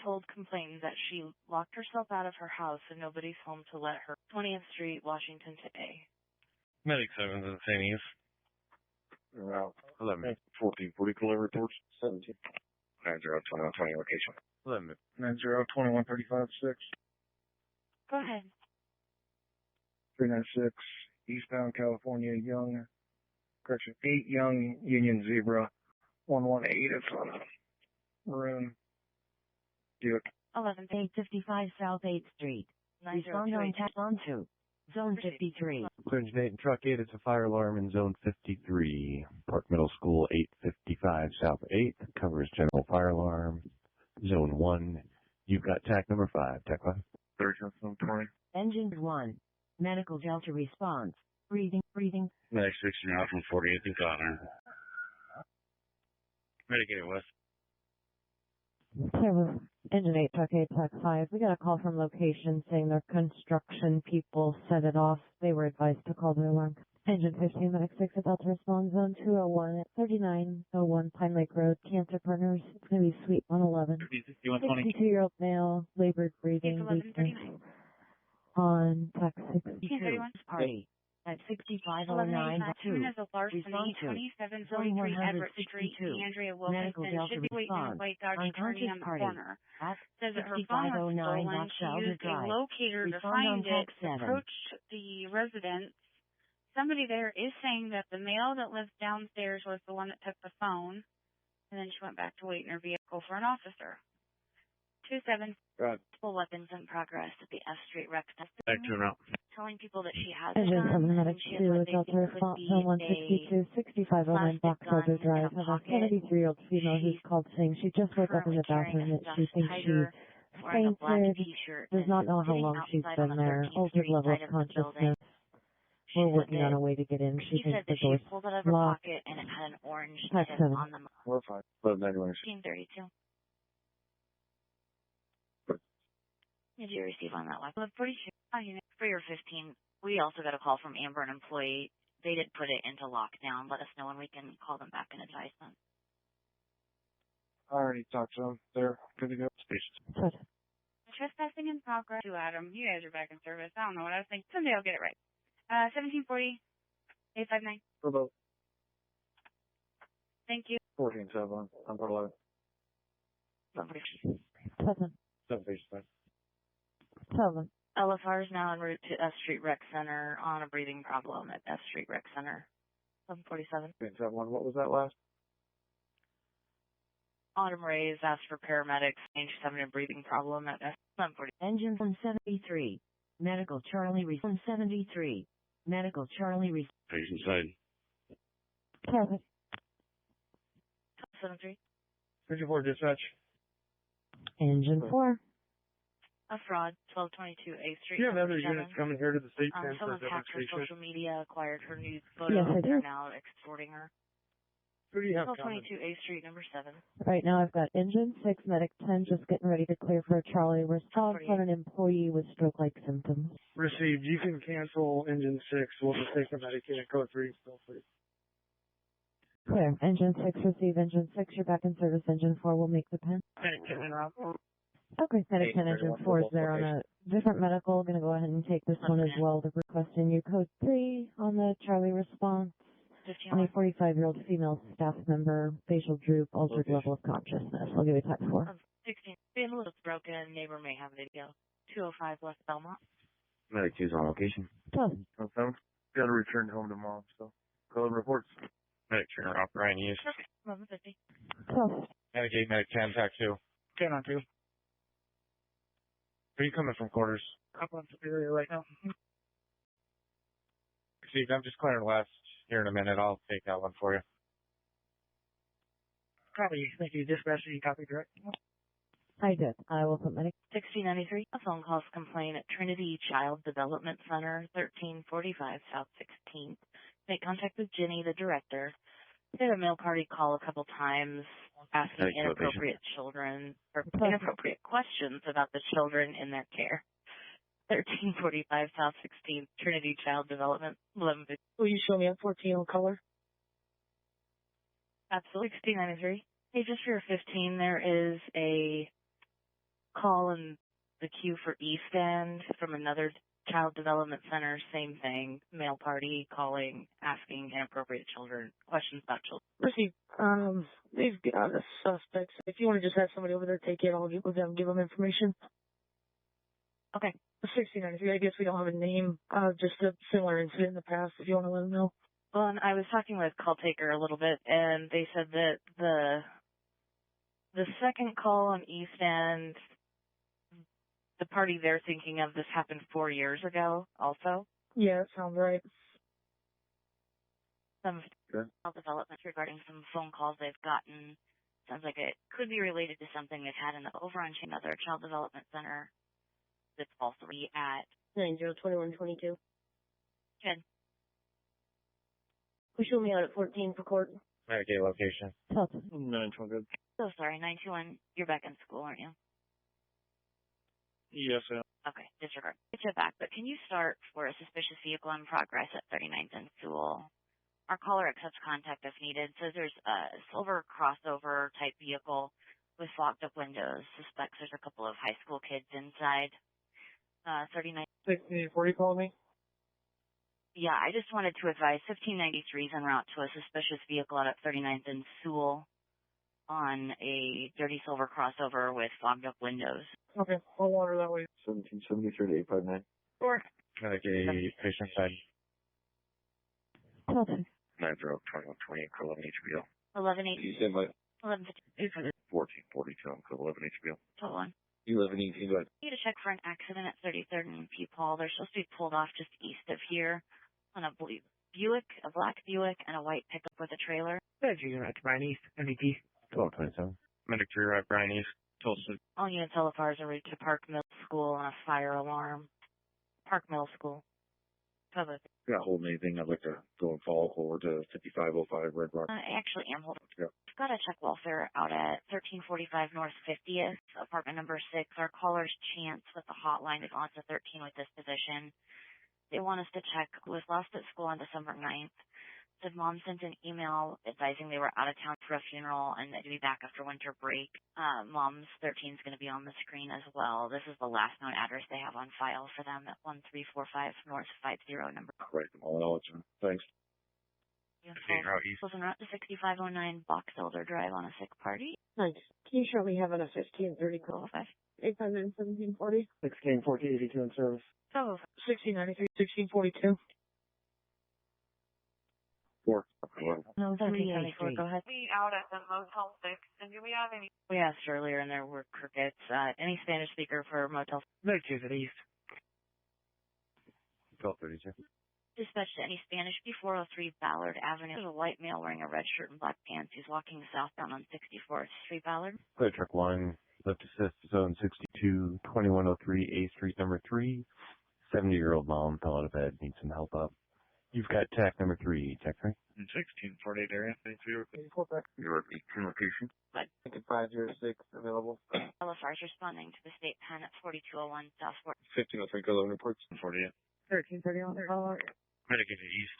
Told complainant that she locked herself out of her house and nobody's home to let her. 20th Street, Washington to A. Medic 7's in St. E's. Route 11. 1440, call reports. 17. 902120 location. 11. 902135 6. Go ahead. 396, eastbound California, 8 Young Union Zebra, 118 is on maroon Buick. 11. 855 South 8th Street. Respond on tack on 2. Zone 53. Clear engine 8 and truck 8, it's a fire alarm in zone 53. Park Middle School 855 South 8, covers general fire alarm. Zone 1, you've got tack number 5, tack 5. 3720. Engine 1. Medical Delta response. Breathing. Medic 16 out from 48th and Cotton. Medic 8 West. Clear engine 8, truck 8, truck 5. We got a call from location saying their construction people set it off. They were advised to call the alarm. Engine 15, Medic 6 at Delta Response, Zone 201 at 3901 Pine Lake Road, Cancer Partners. It's going to be Suite 111. 62-year-old male, labored breathing, weakness. On tax 62. Party. At 6509 2. As a larceny, Respond to 2743 Everett Street, Andrea Wilkinson should be waiting in a white Dodge attorney on the corner. Says that her phone was stolen. She used a locator to find it, approached the residence. Somebody there is saying that the male that lives downstairs was the one that took the phone, and then she went back to wait in her vehicle for an officer. 27. Full weapons in progress at the F Street Rec Center. Back to route. Telling people that she has Engine a gun, 7, Medic and she 2 has what at they Delta think could Response, be Zone 162, 6509 Box Elder Drive. Have a 73-year-old female who's called saying she just woke up in the bathroom that she thinks she fainted, does not know how long she's been there, altered level of consciousness. We're working on a way to get in. She thinks the door's pulled it out of her locked. pocket and it had an orange Tax tip 7. on the We're fine. 1532. Did you receive on that one? I'm pretty sure. For your 15, we also got a call from Amber, an employee. They did put it into lockdown. Let us know when we can call them back and advise them. I already talked to them. They're good to go. Good. Trespassing in progress. To Adam. You guys are back in service. I don't know what I was thinking. Someday I'll get it right. 1740, 859. For both. Thank you. 14-7 on part 11. 7. 7 pages 5. 7. LFR is now en route to F Street Rec Center on a breathing problem at F Street Rec Center. 747. 7. What was that last? Autumn Rays asked for paramedics. Range 7 a breathing problem at F 740. Engine 173. Medical Charlie 173. Medical Charlie Patient side. Kevin. 73. 54 dispatch. Engine 4. A fraud, 1222 A Street. Do you have other units coming here to the state pen for Someone hacked her demonstration? social media, acquired her nude photos, Yes, I and they're do. now extorting her. Who do you have 1222 A Street, number 7. Right now I've got engine 6, medic 10, just getting ready to clear for a Charlie response on an employee with stroke-like symptoms. Received. You can cancel engine 6. We'll just take the Medicaid and code 3 still, please. Clear. Engine 6 receive. Engine 6, you're back in service. Engine 4 will make the pen. Okay, medic 10, engine 4 is there on a different medical. Going to go ahead and take this one as well. The request in you code 3 on the Charlie response. 45-year-old female staff member, facial droop, altered level of consciousness. I'll give you type 4. 16. Being looks broken. Neighbor may have video. 205 West Belmont. Medic 2's on location. 12. Got to return home to mom, so code reports. Medic 2, off Brian Hughes. 1150. 12. Medic 8, Medic 10, TAC 2. 10 on 2. Are you coming from quarters? I'm on Superior right now. Received. I'm just clearing left here in a minute. I'll take that one for you. Copy. Thank you. Dispatcher, you copy direct? I did. I will put medic. 1693. A phone calls complaint at Trinity Child Development Center, 1345 South 16th. Make contact with Jenny, the director. They had a mail party call a couple times asking inappropriate children or inappropriate questions about the children in their care. 1345 South 16th, Trinity Child Development, 1150. Will you show me a 14 on color? Absolutely. 1693. Hey, just for your 15, there is a call in the queue for East End from another Child Development Center, same thing, mail party, calling, asking inappropriate children, questions about children. Received. They've got a suspect. If you want to just have somebody over there take it, I'll get with them, give them information. Okay. 1693, I guess we don't have a name, just a similar incident in the past, if you want to let them know. Well, and I was talking with call taker a little bit, and they said that the second call on East End, the party they're thinking of, this happened 4 years ago also. Yeah, that sounds right. Some developments regarding some phone calls they've gotten. Sounds like it could be related to something they've had in the Overrun, another Child Development Center that's also at 902122. Good. We show me out at 14 for court. Medic 8 location. 9 good. So sorry, 921, you're back in school, aren't you? Yes, sir. Okay, disregard. Get you back, but can you start for a suspicious vehicle in progress at 39th and Sewell? Our caller accepts contact if needed. Says there's a silver crossover type vehicle with fogged up windows. Suspects there's a couple of high school kids inside. 39. 1640 called me? Yeah, I just wanted to advise 1593 is en route to a suspicious vehicle out at 39th and Sewell on a dirty silver crossover with fogged up windows. Okay, I'll water that way. 1773 to 859. Sure. Medic 8, patient side. 12. 902120, code 11 HBO. 1118. You said my 1150. 1442 on code 11 HBO. Total one. 1118, go ahead. Need to check for an accident at 33rd and Peepaul. They're supposed to be pulled off just east of here on a Buick, a black Buick, and a white pickup with a trailer. Good, you're at Brian East, MEP. 1227. Medic 3, right, Brian East. Tulsa. All units LFRs are reached to Park Middle School on a fire alarm. Park Middle School. Public. Not holding anything. I'd like to go and follow forward to 5505 Red Rock. I actually am holding. Yeah. I've got a check welfare out at 1345 North 50th, apartment number 6. Our caller's chance with the hotline is on to 13 with this position. They want us to check. Was lost at school on December 9th. Said mom sent an email advising they were out of town for a funeral and they'd be back after winter break. Mom's 13 is going to be on the screen as well. This is the last known address they have on file for them at 1345 North 50 number. Right, all in all, thanks. Was en route to 6509 Box Elder Drive on a sick party. Nice. Can you show me having a 1530 call? 859 1740. 1640 82 in service. So 1693 1642. 4. No, 1374, go ahead. We out at the Motel 6, and do we have any? We asked earlier and there were crickets. Any Spanish speaker for Motel? Medic 2's at East. 1232. Dispatch to any Spanish B403 Ballard Avenue. There's a white male wearing a red shirt and black pants. He's walking southbound on 64th Street, Ballard. Clear truck 1, left assist, zone 62, 2103 A Street, number 3. 70-year-old mom fell out of bed, needs some help up. You've got TAC number 3, TAC 3. 1648 area. 84 back. Your 18 location. I think 506 available. LFR is responding to the state pen at 4201 South 1503 Go reports. 48. 1331. Medicaid East.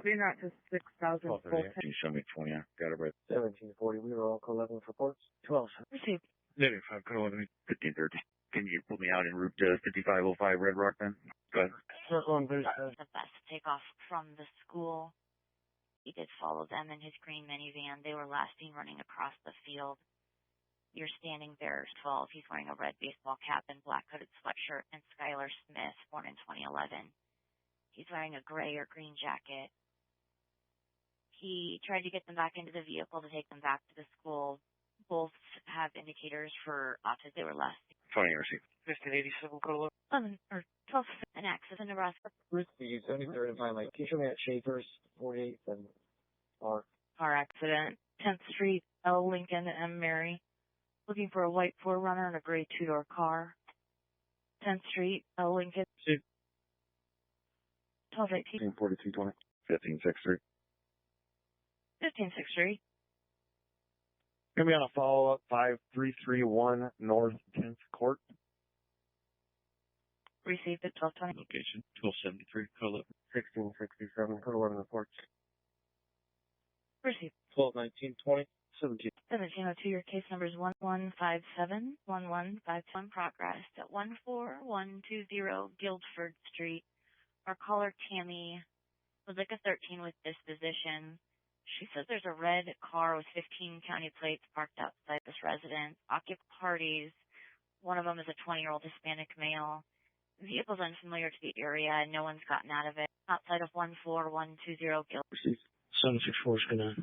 Clean out to 6,000. Can you show me 20? I got it right. 1740. We were all co-11 reports. 12. Received. Negative 5, code 11. 1530. Can you put me out en route to 5505 Red Rock then? Go ahead. Circle and boost. The bus to take off from the school. He did follow them in his green minivan. They were last seen running across the field. You're standing there, 12. He's wearing a red baseball cap and black hooded sweatshirt. And Skylar Smith, born in 2011. He's wearing a gray or green jacket. He tried to get them back into the vehicle to take them back to the school. Both have indicators for autism. They were last seen. 20 received. 1587 Go 11 or 12. An accident in Nebraska. Risky, 73rd and Pine Lake. Can you show me at Schaefer's, 48th and R? Car accident. 10th Street, L. Lincoln, M. Mary. Looking for a white 4Runner and a gray 2-door car. 10th Street, L. Lincoln. 1218. 4220. 1563. 1563. Gonna be on a follow-up 5331 North 10th Court. Received at 1220. Location 1273 Code 11. 1667 code 11 reports. Received. 121920. 1702, your case number is 1157, 1151, progress at 14120 Guildford Street. Our caller, Tammy, would like a 13 with disposition. She says there's a red car with 15 county plates parked outside this residence. Occupied parties. One of them is a 20-year-old Hispanic male. The vehicle's unfamiliar to the area, and no one's gotten out of it. Outside of 14120 Guildford. 764 is gonna.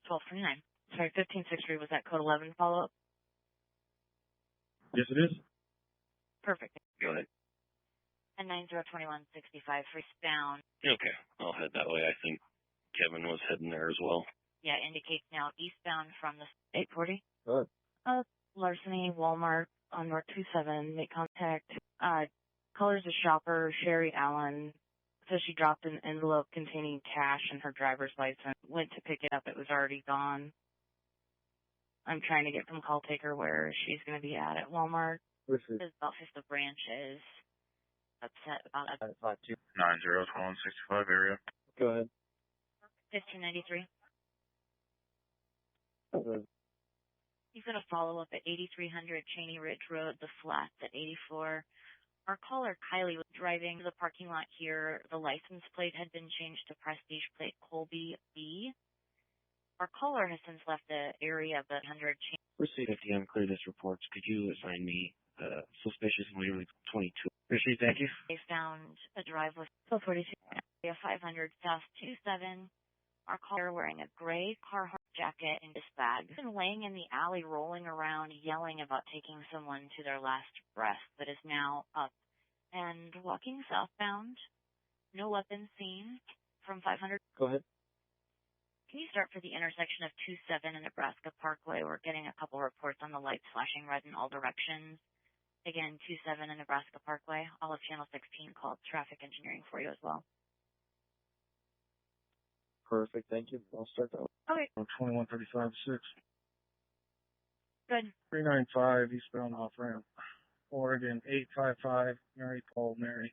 1229. Sorry, 1563 was that code 11 follow-up? Yes, it is. Perfect. Go ahead. And 902165 eastbound. Okay, I'll head that way. I think Kevin was heading there as well. Yeah, indicates now eastbound from the 840. Good. Larceny, Walmart on North 27. Make contact. Colors a shopper, Sherry Allen. Says she dropped an envelope containing cash and her driver's license. Went to pick it up. It was already gone. I'm trying to get from call taker where she's going to be at Walmart. This is about the branches. Upset about that. 902165 area. Go ahead. 1593. Okay. He's going to follow up at 8300 Cheney Ridge Road, the flats at 84. Our caller, Kylie, was driving to the parking lot here. The license plate had been changed to Prestige Plate Colby B. Our caller has since left the area, but 100 Cheney. Receipt 50 unclear this reports. Could you assign me suspicious Waverly 22? Receipt, thank you. They found a drive with 1242 area 500 South 27. Our caller wearing a gray Carhartt jacket and this bag. He's been laying in the alley, rolling around, yelling about taking someone to their last breath, but is now up and walking southbound. No weapons seen from 500. Go ahead. Can you start for the intersection of 27 and Nebraska Parkway? We're getting a couple reports on the lights flashing red in all directions. Again, 27 and Nebraska Parkway. All of Channel 16 called traffic engineering for you as well. Perfect. Thank you. I'll start that one. Okay. 2135 6. Good. 395 eastbound off ramp. Oregon 855 Mary Paul Mary.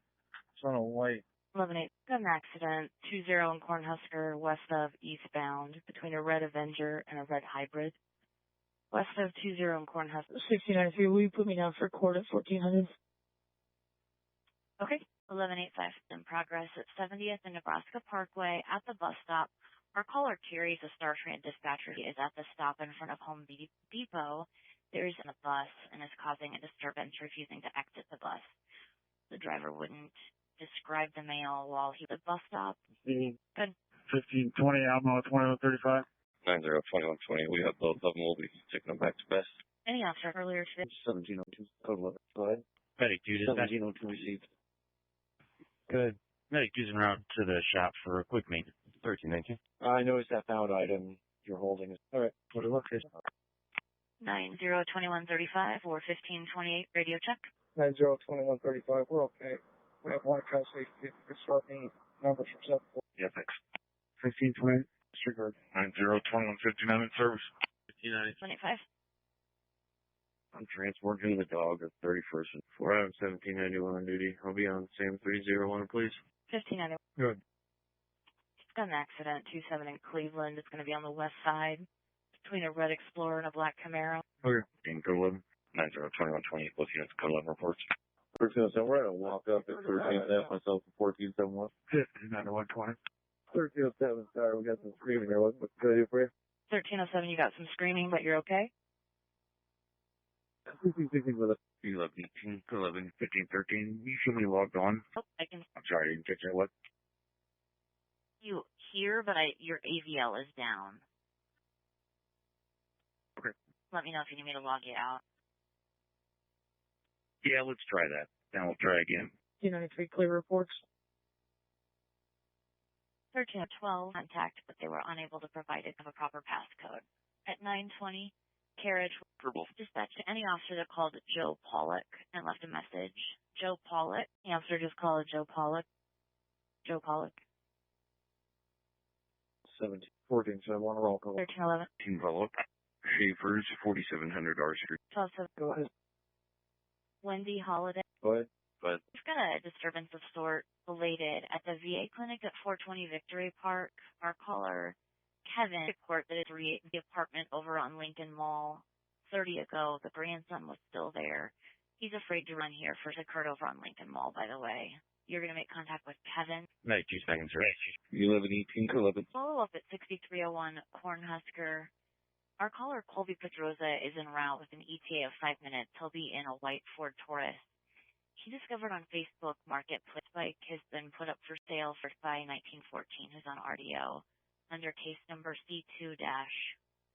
It's on a white. 11-8. Got an accident. 20 in Cornhusker, west of eastbound, between a red Avenger and a red Hybrid. West of 20 in Cornhusker. 1693, will you put me down for court at 1400? Okay. 1185 in progress at 70th and Nebraska Parkway at the bus stop. Our caller, Terry, is a Star Trek dispatcher. He is at the stop in front of Home Depot. There is a bus and is causing a disturbance, refusing to exit the bus. The driver wouldn't describe the male while he was at the bus stop. Good. 1520 Alamo 2135. 902120. We have both of them. We'll be taking them back to Best. Any officer earlier today? 1702. Code 11. Go ahead. Medic dude is 1702 received. Good. Medic dude's en route to the shop for a quick maintenance. 1319. I noticed that found item you're holding. All right. What a location. 902135 or 1528 radio check. 902135. We're okay. We have one across safety. Disrupting numbers from 7. Yeah, thanks. 1620, disregard. 902159 in service. 25. I'm transporting the dog at 31st and 4 out of 1791 on duty. I'll be on SAM 301, please. 1591. Good. It's got an accident, 27 in Cleveland. It's going to be on the west side between a red Explorer and a black Camaro. Okay. Code 11. 902128, both units, code 11 reports. 1307, we're going to walk up at 1307, myself at 1471. 9120. 1307, sorry, we got some screaming there. What can I do for you? 1307, you got some screaming, but you're okay? 1616 with a 11, 18, 11, 15, 13. You show me logged on. Oh, I can. I'm sorry, I didn't catch that. What? You here, but your AVL is down. Okay. Let me know if you need me to log you out. Yeah, let's try that. Now we'll try again. 293 clear reports. 1312 contact, but they were unable to provide a proper passcode. At 920, carriage dispatched to any officer that called Joe Pollock and left a message. Joe Pollock. The officer just called Joe Pollock. Joe Pollock. 17, 14, so I want a roll call. 1311. Team Pollock. Schaefer's, 4700 R Street. 12. Go ahead. Wendy Holiday. Go ahead. But We've got a disturbance of sort related at the VA clinic at 420 Victory Park. Our caller, Kevin, reported that the apartment over on Lincoln Mall 30 ago. The grandson was still there. He's afraid to run here. First occurred over on Lincoln Mall, by the way. You're going to make contact with Kevin. 92 seconds, right? 1118 to 11. Follow up at 6301 Cornhusker. Our caller, Colby Pedroza, is en route with an ETA of 5 minutes. He'll be in a white Ford Taurus. He discovered on Facebook Marketplace bike has been put up for sale for by 1914, who's on RDO, under case number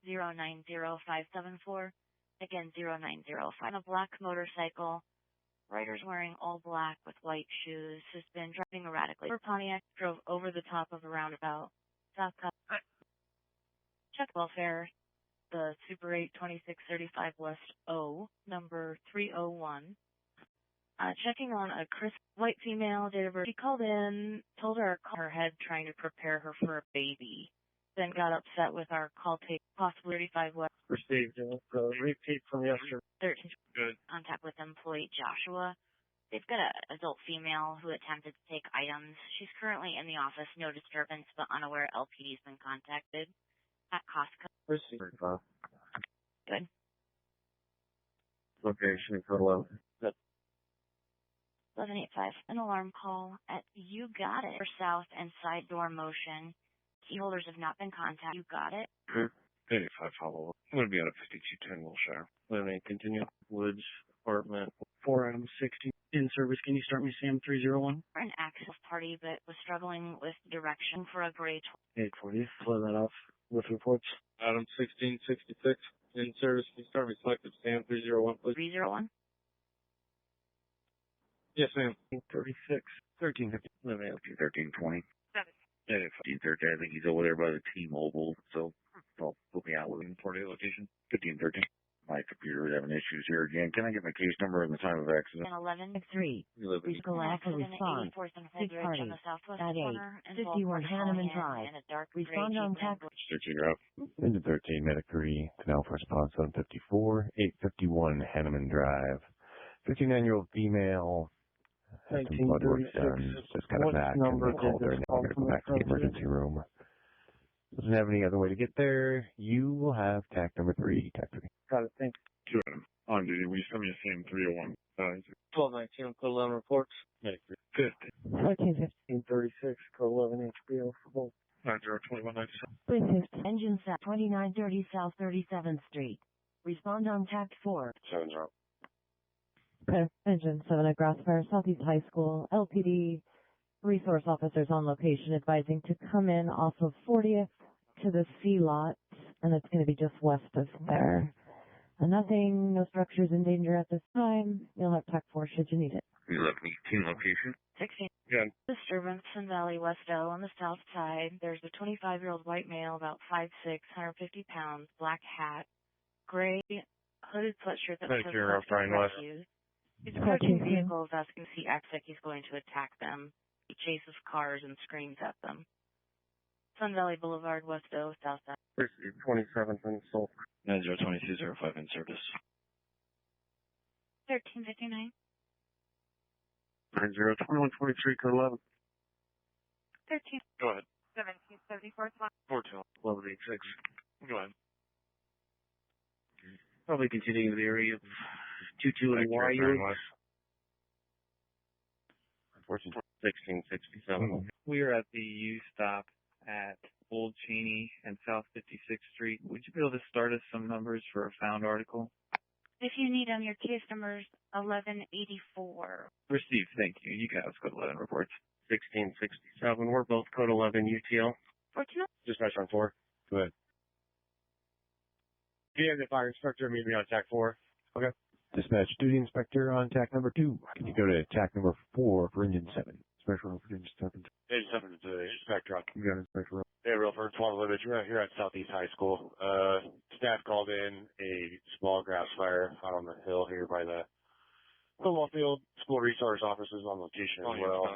C2-090574. Again, 0905. On a black motorcycle. Rider's wearing all black with white shoes. Has been driving erratically. Pontiac drove over the top of a roundabout. South Cup. Check welfare. The Super 8 2635 West O, number 301. Checking on a crisp white female, date of birth. She called in, told her her head trying to prepare her for a baby. Then got upset with our call tape, possibly 35 West. Received repeat from yesterday. 13. Good. Contact with employee Joshua. They've got an adult female who attempted to take items. She's currently in the office, no disturbance, but unaware LPD's been contacted at Costco. Received. Good. Location code 11. 1185. An alarm call at You Got It for south and side door motion. Key holders have not been contacted. You got it. 85 follow up. I'm going to be on a 5210 Wilshire. Let me continue. Woods, apartment, 4 Adam 60. In service, can you start me Sam 301? For an access party, but was struggling with direction for a gray 840. Flow that off with reports. Adam 1666, in service, can you start me selective Sam 301, please? 301. Yes, ma'am. 36. 1350. Let me up to 1320. 1530. I think he's over there by the T-Mobile, so I'll put me out with him for the location. 1513. My computer is having issues here again. Can I get my case number and the time of accident? 11. 3. Physical accident response. 6 party. At 8. 51 Hanneman Drive. Respond on text. 13 up. Engine 13, Medic 3, Canal for response 754, 851 Hanneman Drive. 59-year-old female. Had some blood work done. Just got it back and they called her and now we're going to go back to the emergency room. Doesn't have any other way to get there. You will have TAC number 3. TAC 3. Got it. Thanks. 2 Adam. On duty. Will you send me a Sam 301? 1219, code 11 reports. Medic 3. 1536, code 11 HBO for both. 902197. 350. Engine set 2930 South 37th Street. Respond on TAC 4. 7-0. Okay. Engine 7 at Grassfire Southeast High School. LPD resource officers on location advising to come in off of 40th to the C lot, and it's going to be just west of there. And nothing, no structures in danger at this time. You'll have TAC 4 should you need it. 1118 location. 16. Yeah. Disturbance in Valley West O on the south side. There's a 25-year-old white male, about 5'6", 150 pounds, black hat, gray hooded sweatshirt that says refuse. He's approaching vehicles, asking to see exit. He's going to attack them. He chases cars and screams at them. Sun Valley Boulevard, West O, South Side. 27th and Salt. 902205 in service. 1359. 902143, code 11. 13. Go ahead. 1774. 1186. Go ahead. Probably continuing to the area of 22 and YU. 1667. We are at the U stop at Old Cheney and South 56th Street. Would you be able to start us some numbers for a found article? If you need them, your case number is 1184. Received, thank you. You guys code 11 reports. 1667. We're both code 11 UTL. 14. Dispatch on 4. Go ahead. PM to fire inspector, meet me on TAC 4. Okay. Dispatch duty inspector on TAC number 2. Can you go to TAC number 4 for engine 7? Special for engine 7. Engine 7 to the inspector. You got inspector. Hey, real first one limit. You're here at Southeast High School. Staff called in a small grass fire out on the hill here by the football field. School resource officers on location as well.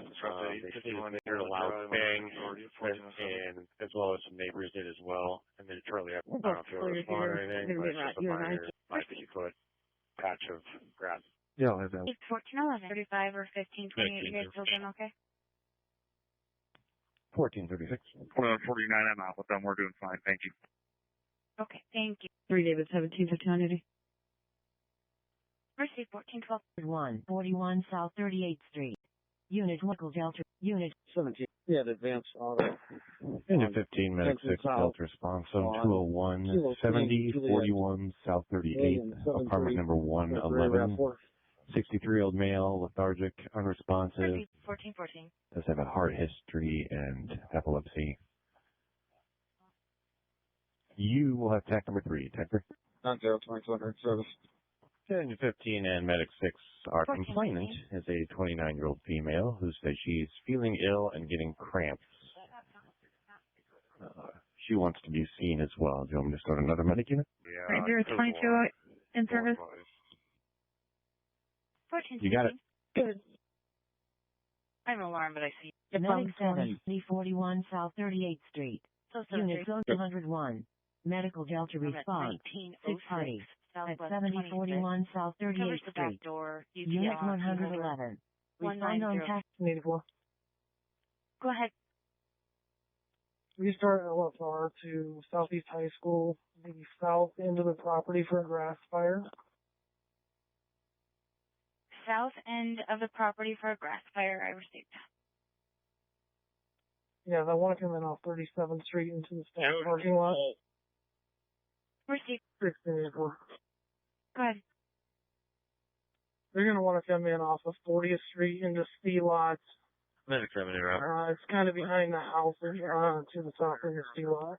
They heard a loud bang, and as well as some neighbors did as well. And then shortly after, I don't know if they were responding or anything, but it's just a minor 5-foot patch of grass. Yeah, I'll have that. 1411. 35 or 1528. You guys still doing okay? 1436. 49, I'm out with them. We're doing fine. Thank you. Okay, thank you. 3 David 1759. Receive 1412. 141 South 38th Street. Unit Local Delta. Unit 17. Yeah, the advance auto. Engine 15, Medic 6, Delta response, zone 201, 70, 41, South 38th, apartment number 111, 63-year-old male, lethargic, unresponsive, 1414. does have a heart history and epilepsy. You will have TAC number 3, TAC 3. 902200 service. Engine 15 and Medic 6, our complainant is a 29-year-old female who says she's feeling ill and getting cramps. She wants to be seen as well. Do you want me to start another medic unit? Yeah. 9022 in service. 14. You got it. Good. I have an alarm, but I see. Medic 7, 41 South 38th Street. So Unit Zone 201. Medical Delta response. 6 parties. At 7041 South 38th Street. Unit 111. Respond on tax. 84. Go ahead. We start LFR to Southeast High School, the south end of the property for a grass fire. South end of the property for a grass fire. I received. Yeah, I want to come in off 37th Street into the staff parking lot. Received. 1684. Go ahead. They're going to want to come in off of 40th Street into C lots. Medic 7 route. It's kind of behind the house to the south of the C lot.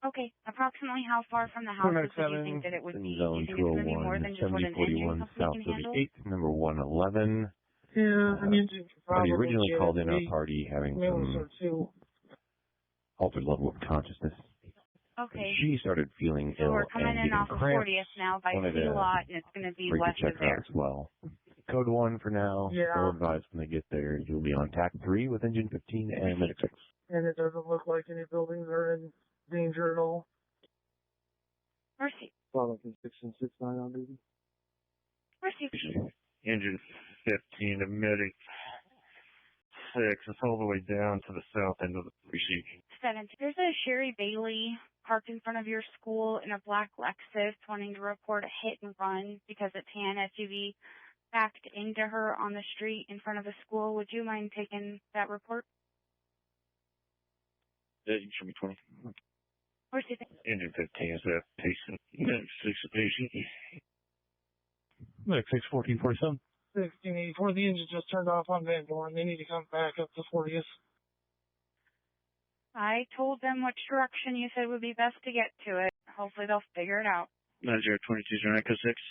Okay. Approximately how far from the house do you think that it would be? Zone Do you think it's going to be more 201, than just what an engine 7041 company South can handle? 38th, number 111. Yeah, an engine could probably He originally get called it. in our party having some altered level of consciousness. Okay. She started feeling So ill we're coming and in getting off of cramps. 40th now by Wanted C to lot, and it's going to be break west the of check out there. as well. Code 1 for now. Yeah. They'll advise when they get there. You'll be on TAC 3 with engine 15 and medic 6. And it doesn't look like any buildings are in danger at all. Mercy. Follow from 1669 on duty. Mercy. Engine 15 to medic 6. It's all the way down to the south end of the precinct. 7. There's a Sherry Bailey parked in front of your school in a black Lexus wanting to report a hit and run because a tan SUV backed into her on the street in front of the school. Would you mind taking that report? Yeah, you can show me 20. Where's the Engine 15 is that patient. Medic 6 a patient. Medic 6, 1447. 1684, the engine just turned off on Van Dorn. They need to come back up to 40th. I told them which direction you said would be best to get to it. Hopefully they'll figure it out. 9022 Echo 6.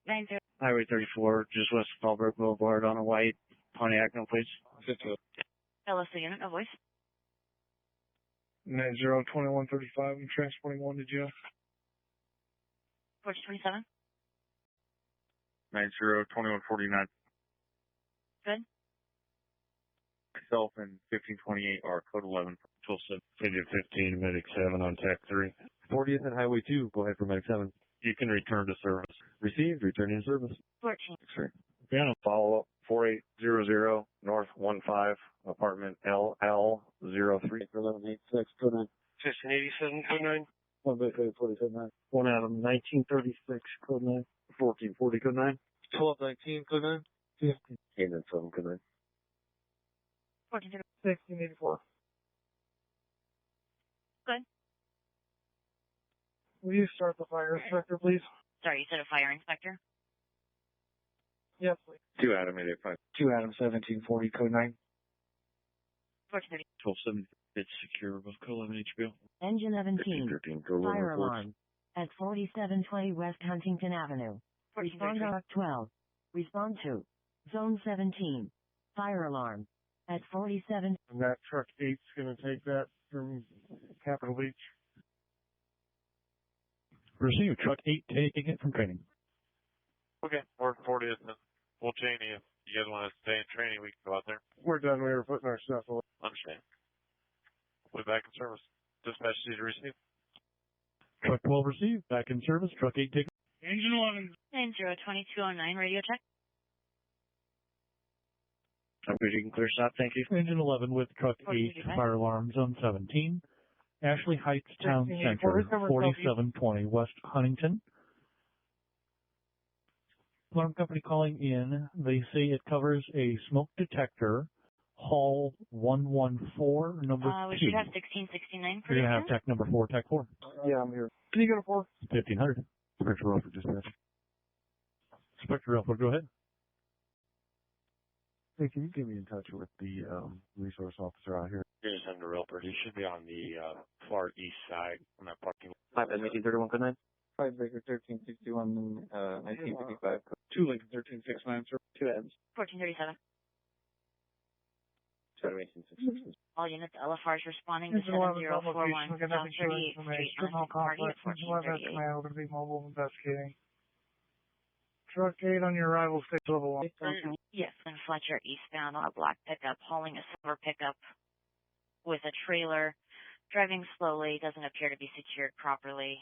90. Highway 34, just west of Fallbrook Boulevard on a white Pontiac, no plates. LSC unit, no voice. 902135, I'm transporting one to jail. 427. 90-2149. Good. Myself and 1528 are code 11. 12-7, 15, medic 7 on TAC 3. 40th and Highway 2, go ahead for medic 7. You can return to service. Received, returning to service. 14. Sure. Piano follow-up 4800 North 15, apartment LL03. 1186, code 9. 1587, code 9. 1 Bay 40, code 9. 1 Adam, 1936, code 9. 1440, code 9. 1219, code 9. 15. 8 and 7, code 9. 14. 1684. Good. Will you start the fire inspector, please? Sorry, you said a fire inspector? Yes, please. 2 Adam 885. 2 Adam, 1740, code 9. 1430. 1270. It's secure above code 11 HBO. Engine 17. 13, code 11 Fire reports. alarm. At 4720 West Huntington Avenue. Respond 1433. to 12. Respond to Zone 17. Fire alarm. At 47. And that truck 8's going to take that from Capitol Beach. Received, truck 8 taking it from training. Okay, we're 40th and Full Cheney. If you guys want to stay in training, we can go out there. We're done. We were putting our stuff away. Understand. We'll be back in service. Dispatch is received. Truck 12 received. Back in service. Truck 8 taken. Engine 11. 902209, radio check. You can clear stop, thank you. Engine 11 with truck 8, fire alarm, zone 17. Ashley Heights Town Center, 4720 West Huntington. Alarm company calling in. They say it covers a smoke detector, hall 114, number 2. We should have 1669 for You're going to have tech number 4, tech 4. Yeah, I'm here. Can you go to 4? 1500. Inspector Relford, dispatch. Inspector Relford, go ahead. Hey, can you get me in touch with the resource officer out here? Here's under Relford. He should be on the far east side on that parking lot. 5 Adam 1831, code 9. 5 Baker 1361, 1955. 2 Lincoln 1369, sir. 2 Adams. 1437. 2 Adam 1866. All units, LFRs responding to Engine 11 is on 7041 location. We're South going to have 38th information. Street, Criminal Party at complex. Engine 11 has 1438. command. We're going to be mobile investigating. Truck 8 on your arrival, stage level 1. Yes, and Fletcher eastbound on a black pickup, hauling a silver pickup with a trailer, driving slowly, doesn't appear to be secured properly.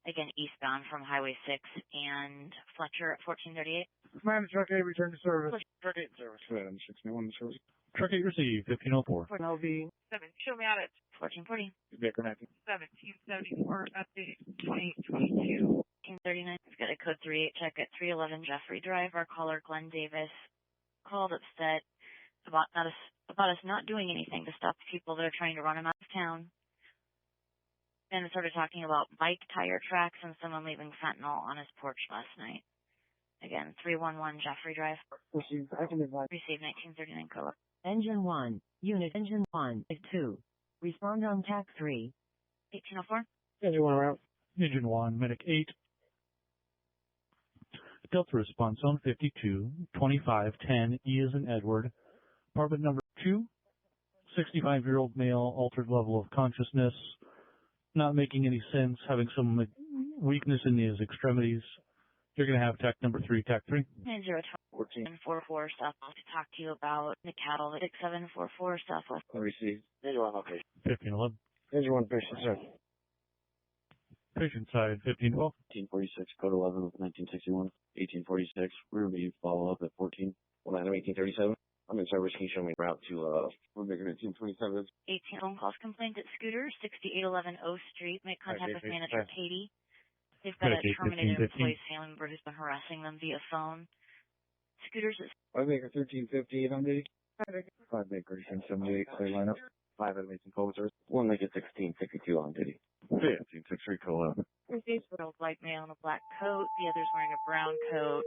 Again, eastbound from Highway 6 and Fletcher at 1438. Command, truck 8, return to service. Truck 8 service. 2 Adam 61, service. Truck 8 received, 1504. LV. 7, show me out at 1440. Baker 19. 1774, update 2022. 1939. We've got a code 38 check at 311 Jeffrey Drive. Our caller, Glenn Davis, called upset about us not doing anything to stop people that are trying to run him out of town. And started talking about bike tire tracks and someone leaving fentanyl on his porch last night. Again, 311 Jeffrey Drive. Received. I can advise. Received 1939 caller. Engine 1. Unit Engine 1. 2. Respond on TAC 3. 1804. Engine 1 around. Engine 1, medic 8. Delta response zone 52, 2510, E as in Edward. Apartment number 2, 65-year-old male, altered level of consciousness, not making any sense, having some weakness in his extremities. You're going to have tech number 3, tech 3. 9044 Southwest to talk to you about the cattle at 6744 Southwest. Received. Engine 1 location. 1511. Engine 1, patient side. Patient side, 1512. 1846, code 11 of 1961. 1846, review follow-up at 14. 1837. I'm in service. Can you show me route to, we're making 1827. 18 phone calls complaint at Scooter, 6811 O Street. Make contact with manager Katie. They've got a terminated employee family member who's been harassing them via phone. Scooters is 5 Baker 1358 on duty. 5 Baker 1078, clear lineup. 5 Adam 18 call service. 1 Lincoln 1652 on duty. 1563 call out. Received a white male in a black coat. The other's wearing a brown coat.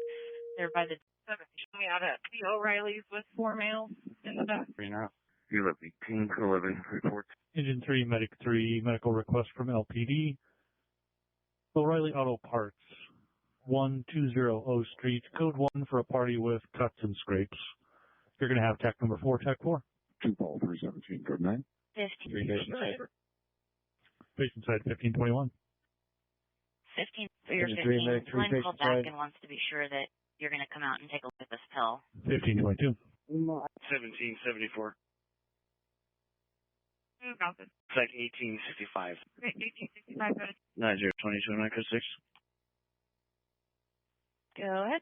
They're by the 7, show me out at the O'Reillys with 4 males in the back. 18, 11 reports. Engine 3, medic 3, medical request from LPD. O'Reilly Auto Parts, 120 O Street, code 1 for a party with cuts and scrapes. You're going to have tech number 4, tech 4. 2 Paul 317, code 9. 15. 3 patient side. Patient side, 1521. 15 for your 3, 15. medic 3, Glenn patient called back side. and wants to be sure that you're going to come out and take a look at this pill. 1522. 1774. Mountain. It's like 1865. Okay, 1865, go ahead. 9022 Micro 6. Go ahead.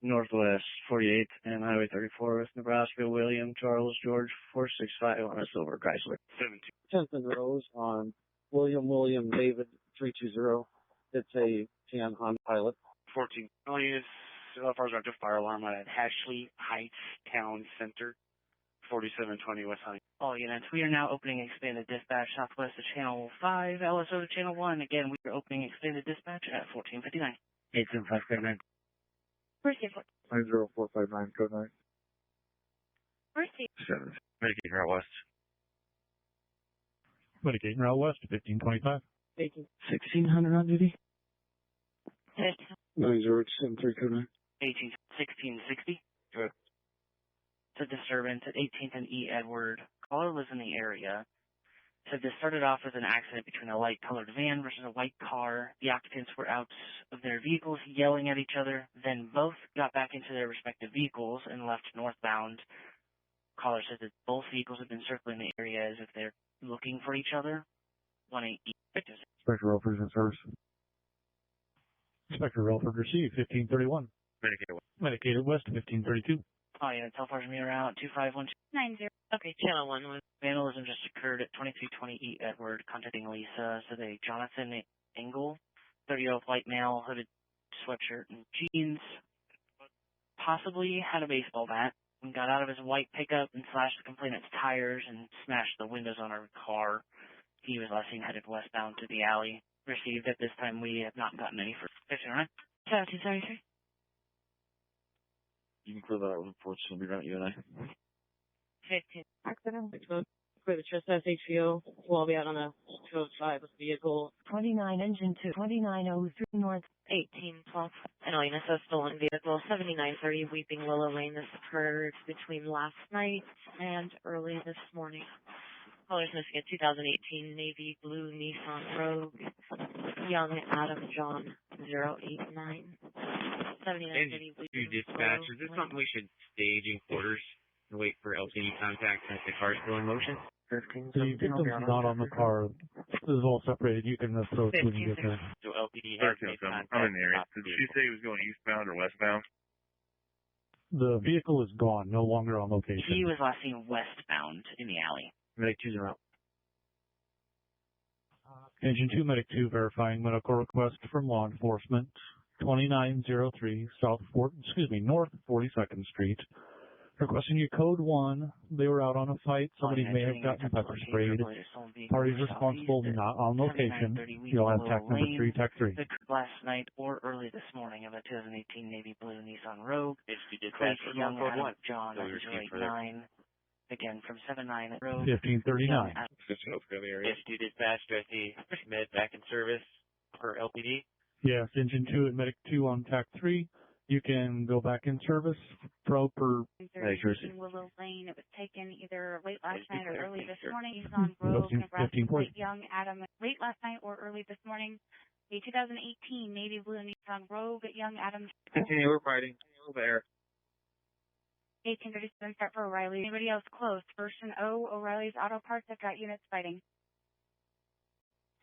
Northwest 48th and Highway 34 West Nebraska, William Charles George 465 on a silver Chrysler. 10th and Rose on William David 320. It's a tan Honda Pilot. 14. Only is far as active fire alarm at Ashley Heights Town Center, 4720 West High. All units, we are now opening expanded dispatch southwest of Channel 5, LSO to Channel 1. Again, we are opening expanded dispatch at 1459. 875 Receive. 90459 code 9. Receive. 7. Medicaid Route West. Medicaid Route West, 1525. 1600 on duty. 9073 code 9. 1660. Good. It's a disturbance at 18th and E. Edward. Caller lives in the area. Said this started off as an accident between a light-colored van versus a white car. The occupants were out of their vehicles yelling at each other. Then both got back into their respective vehicles and left northbound. Caller said that both vehicles have been circling the area as if they're looking for each other. 18 victims. Inspector Relford in service. Inspector Relford received 1531. Medicaid West 1532. Oh, yeah, tell far from me around 2512. 90. Okay, Channel 1. Vandalism just occurred at 2320 E. Edward, contacting Lisa. So they, Jonathan Engel, 30-year-old white male, hooded sweatshirt and jeans, possibly had a baseball bat, and got out of his white pickup and slashed the complainant's tires and smashed the windows on her car. He was last seen headed westbound to the alley. Received at this time, we have not gotten any for 15, right? 1773. You can clear that out with reports. We'll be right with you and I. 15. Accident. Clear the trespass HVO. We'll all be out on the 205 with the vehicle. 29 engine 2, 2903 north. 18 plus. Annoying a stolen vehicle, 7930 Weeping Willow Lane. This occurred between last night and early this morning. Callers missing a 2018 Navy Blue Nissan Rogue. Young Adam John 089. 7930 Weeping Dispatch, is this something we should stage in quarters and wait for LTD contact as the car is still in motion? The victim's not on the car. This is all separated. You can approach when you get there. So LTD has made contact. I'm in the area. Did she say he was going eastbound or westbound? The vehicle is gone, no longer on location. He was last seen westbound in the alley. Medic 2 out. Engine 2, Medic 2, verifying medical request from law enforcement. 2903 North 42nd Street. Requesting you code 1. They were out on a fight. Somebody may have gotten pepper sprayed. Parties responsible not on location. You'll have tac number 3, tac 3. Last night or early this morning of a 2018 Navy Blue Nissan Rogue. Young Adam John 089. Again, from 79 Road. 1539. If you dispatch, do I see med back in service for LPD? Yes, engine 2 and medic 2 on tac 3. You can go back in service. Proper. Willow Lane. It was taken either late last night or early this morning. He's on Rogue, Nebraska. Young Adam. Late last night or early this morning. A 2018 Navy Blue Nissan Rogue. Young Adam. Continue, we're fighting. Over there. 1837 start for O'Reilly. Anybody else close? First and O, O'Reilly's Auto Parts. I've got units fighting.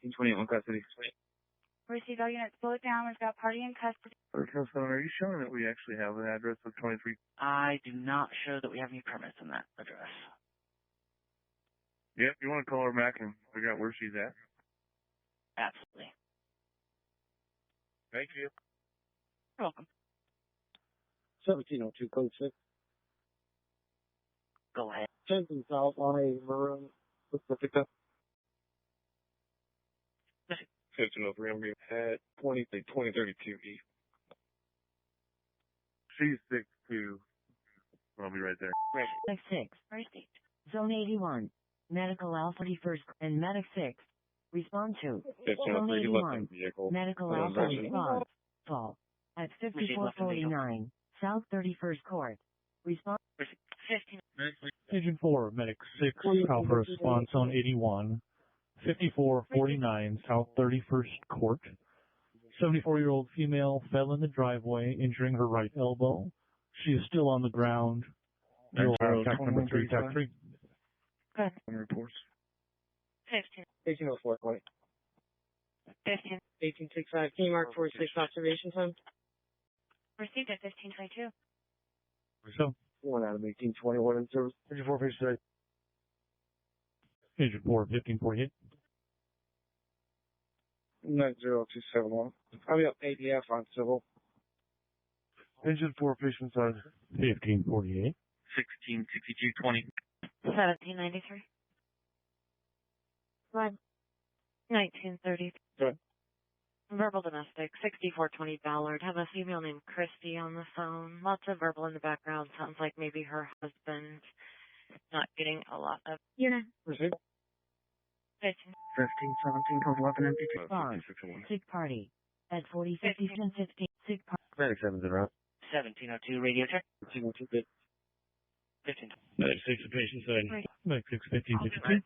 1821 custody. Receive all units. Slow it down. We've got party in custody. Are you showing that we actually have an address of 23? I do not show that we have any permits in that address. Yep, you want to call her back and figure out where she's at? Absolutely. Thank you. You're welcome. 1702 code 6. Go ahead. 10th and south on a maroon Pacifica. 1503, I'm being at 2032 E. She's 6'2". I'll be right there. Medic 6. Zone 81. Medical Al 31st and Medic 6. Respond to. Zone 81. Medical Alpha response. Fall. At 5449. South 31st Court. Response. 15. Agent 4, Medic 6, Alpha response on 81. 5449 South 31st Court. 74-year-old female fell in the driveway, injuring her right elbow. She is still on the ground. You'll have tac number 3, tac 3. Good. Reports. 15. 1804, 15. 1865. Can you mark 46 observation time? Received at 1522. So, 1 out of 1821 in service. 34 page 3. Agent 4, 1548. 90271. I'll be up ADF on civil. Agent 4, patient size 1548. 166220. 1793. Good. 1930. Good. Verbal domestic, 6420 Ballard. Have a female named Christy on the phone. Lots of verbal in the background. Sounds like maybe her husband not getting a lot of. Unit. Received. 15. 1517 code 11 empty response. Sick party. At 4050 1015. Sick party. Medic 7's en route. 1702 radio check. 1702 bit. 15. Medic 6, the patient side. Medic 6, 1552.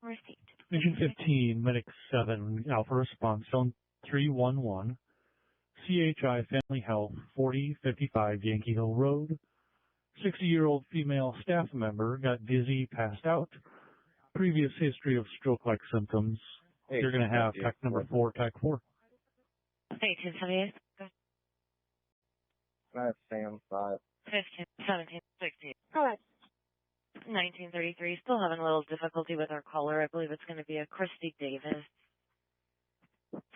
Received. Agent 15, Medic 7, Alpha Response, Zone 311, CHI Family Health, 4055 Yankee Hill Road. 60-year-old female staff member got dizzy, passed out. Previous history of stroke-like symptoms. You're going to have tac number 4, tac 4. 1878. That's Sam 5. 15. 17. 16. Go ahead. 1933. Still having a little difficulty with our caller. I believe it's going to be a Christy Davis.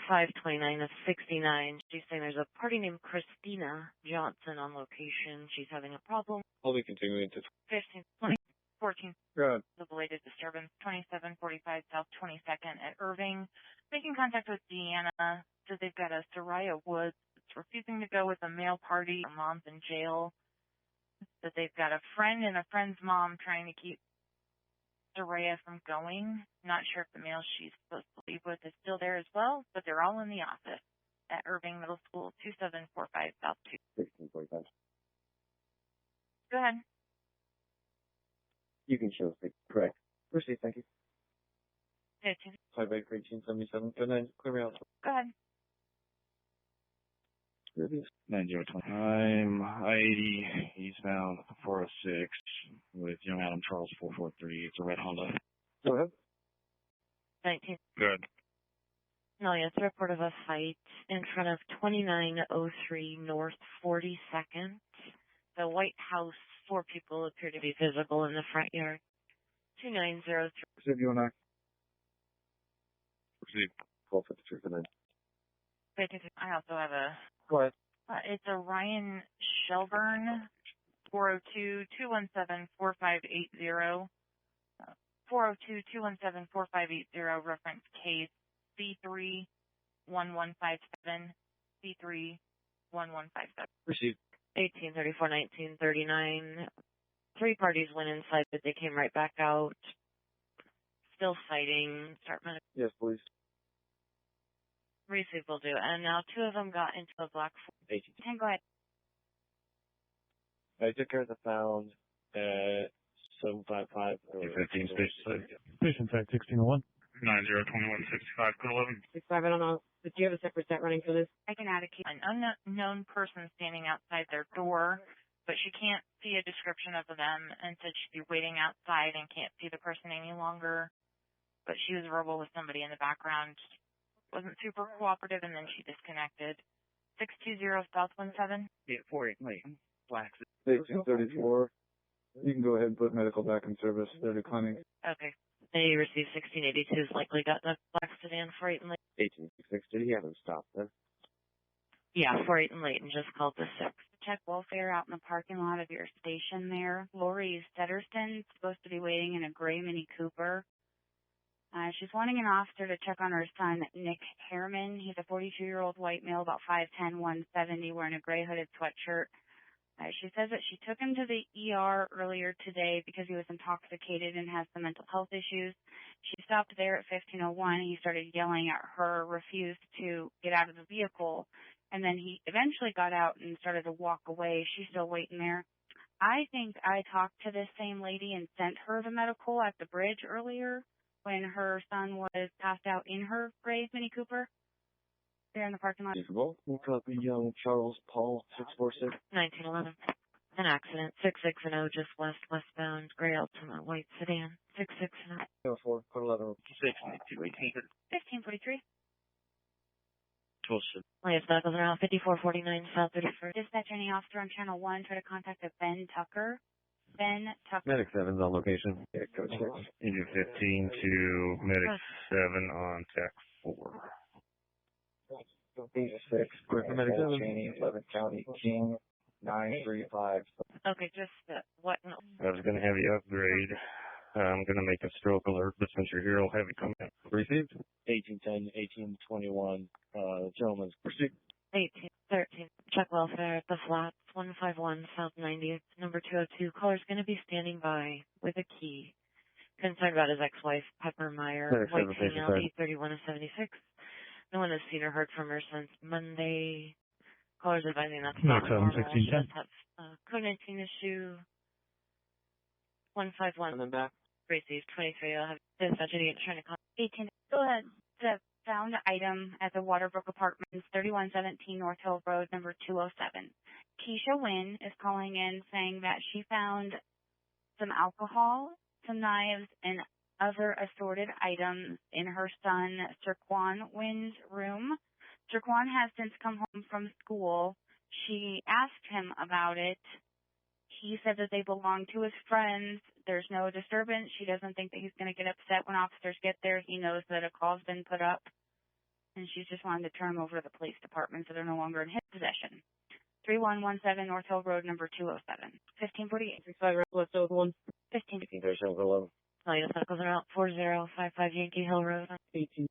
529 of 69. She's saying there's a party named Christina Johnson on location. She's having a problem. I'll be continuing to 15. 20. 14. Good. The belated disturbance, 2745 South 22nd at Irving. Making contact with Deanna. Says they've got a Soraya Woods. It's refusing to go with a male party. Her mom's in jail. That they've got a friend and a friend's mom trying to keep Soraya from going. Not sure if the male she's supposed to leave with is still there as well, but they're all in the office at Irving Middle School, 2745 South 2. 1645. Go ahead. You can show us. Correct. Received, thank you. 15. 5 Acre 1877. Good night. Clear me out. Go ahead. 9020. I'm I-80 eastbound 406 with young Adam Charles 443. It's a red Honda. Go ahead. 19. Good. No, yeah, it's a report of a fight in front of 2903 North 42nd. The White House, 4 people appear to be visible in the front yard. 2903. Receive you and I. Received. 1253 for night. I also have a. Go ahead. It's a Ryan Shelburne, 402-217-4580. 402-217-4580, reference case C3-1157, C3-1157. Received. 1834-1939. 3 parties went inside, but they came right back out. Still fighting. Start medical. Yes, please. Receive will do. And now 2 of them got into a black. 18. Go ahead. I took care of the found at 755. 15 space. Patient side 1601. 9021 65 code 11. 65, I don't know. But do you have a separate set running for this? I can add an unknown person standing outside their door, but she can't see a description of them and said she'd be waiting outside and can't see the person any longer. But she was verbal with somebody in the background. Wasn't super cooperative, and then she disconnected. 620 South 17. Yeah, 48 Layton. Blacks. 1834. You can go ahead and put medical back in service. They're declining. Okay. They received 1682. Has likely gotten a black sedan for 8 and Layton. 1866. Did he have him stop then? Yeah, for 8 and Layton. Just called the 6. Check welfare out in the parking lot of your station there. Lori Setterston, supposed to be waiting in a gray Mini Cooper. She's wanting an officer to check on her son, Nick Harriman. He's a 42-year-old white male, about 5'10", 170, wearing a gray hooded sweatshirt. She says that she took him to the ER earlier today because he was intoxicated and has some mental health issues. She stopped there at 1501. He started yelling at her, refused to get out of the vehicle, and then he eventually got out and started to walk away. She's still waiting there. I think I talked to this same lady and sent her the medical at the bridge earlier when her son was passed out in her gray Mini Cooper. There in the parking lot. Feasible. We'll copy young Charles Paul 646. 1911. An accident. 660 just westbound. Gray Altima white sedan. 660. 04, code 11. 1543. Latest vehicles around 5449 South 31st. Dispatcher any officer on channel 1 try to contact a Ben Tucker. Ben Tucker. Medic 7's on location. Yeah, code 6. Engine 15 to Medic 7 on TAC 4. These 6. Medic 7. Cheney, 11 County, King, 935. Okay, just what? No. I was going to have you upgrade. I'm going to make a stroke alert, but since you're here, I'll have you come in. Received? 1810, 1821, gentlemen's pursuit. 1813. Check welfare at the flats. 151 South 90th. Number 202. Caller's going to be standing by with a key. Concerned about his ex-wife, Pepper Meyer. White female, 831 of 76. No one has seen or heard from her since Monday. Caller's advising that's not normal. She does have a COVID-19 issue. 151. And then back. Received 23. I'll have dispatch idiot trying to call. 18. Go ahead. The found item at the Waterbrook Apartments, 3117 North Hill Road, number 207. Keisha Wynn is calling in saying that she found some alcohol, some knives, and other assorted items in her son Sirquan Wynn's room. Sirquan has since come home from school. She asked him about it. He said that they belong to his friends. There's no disturbance. She doesn't think that he's going to get upset when officers get there. He knows that a call's been put up, and she's just wanted to turn them over to the police department so they're no longer in his possession. 3117 North Hill Road, number 207. 1548. 65 left out 1. 1537, 11. Latest vehicles are out. 4055 Yankee Hill Road. 18.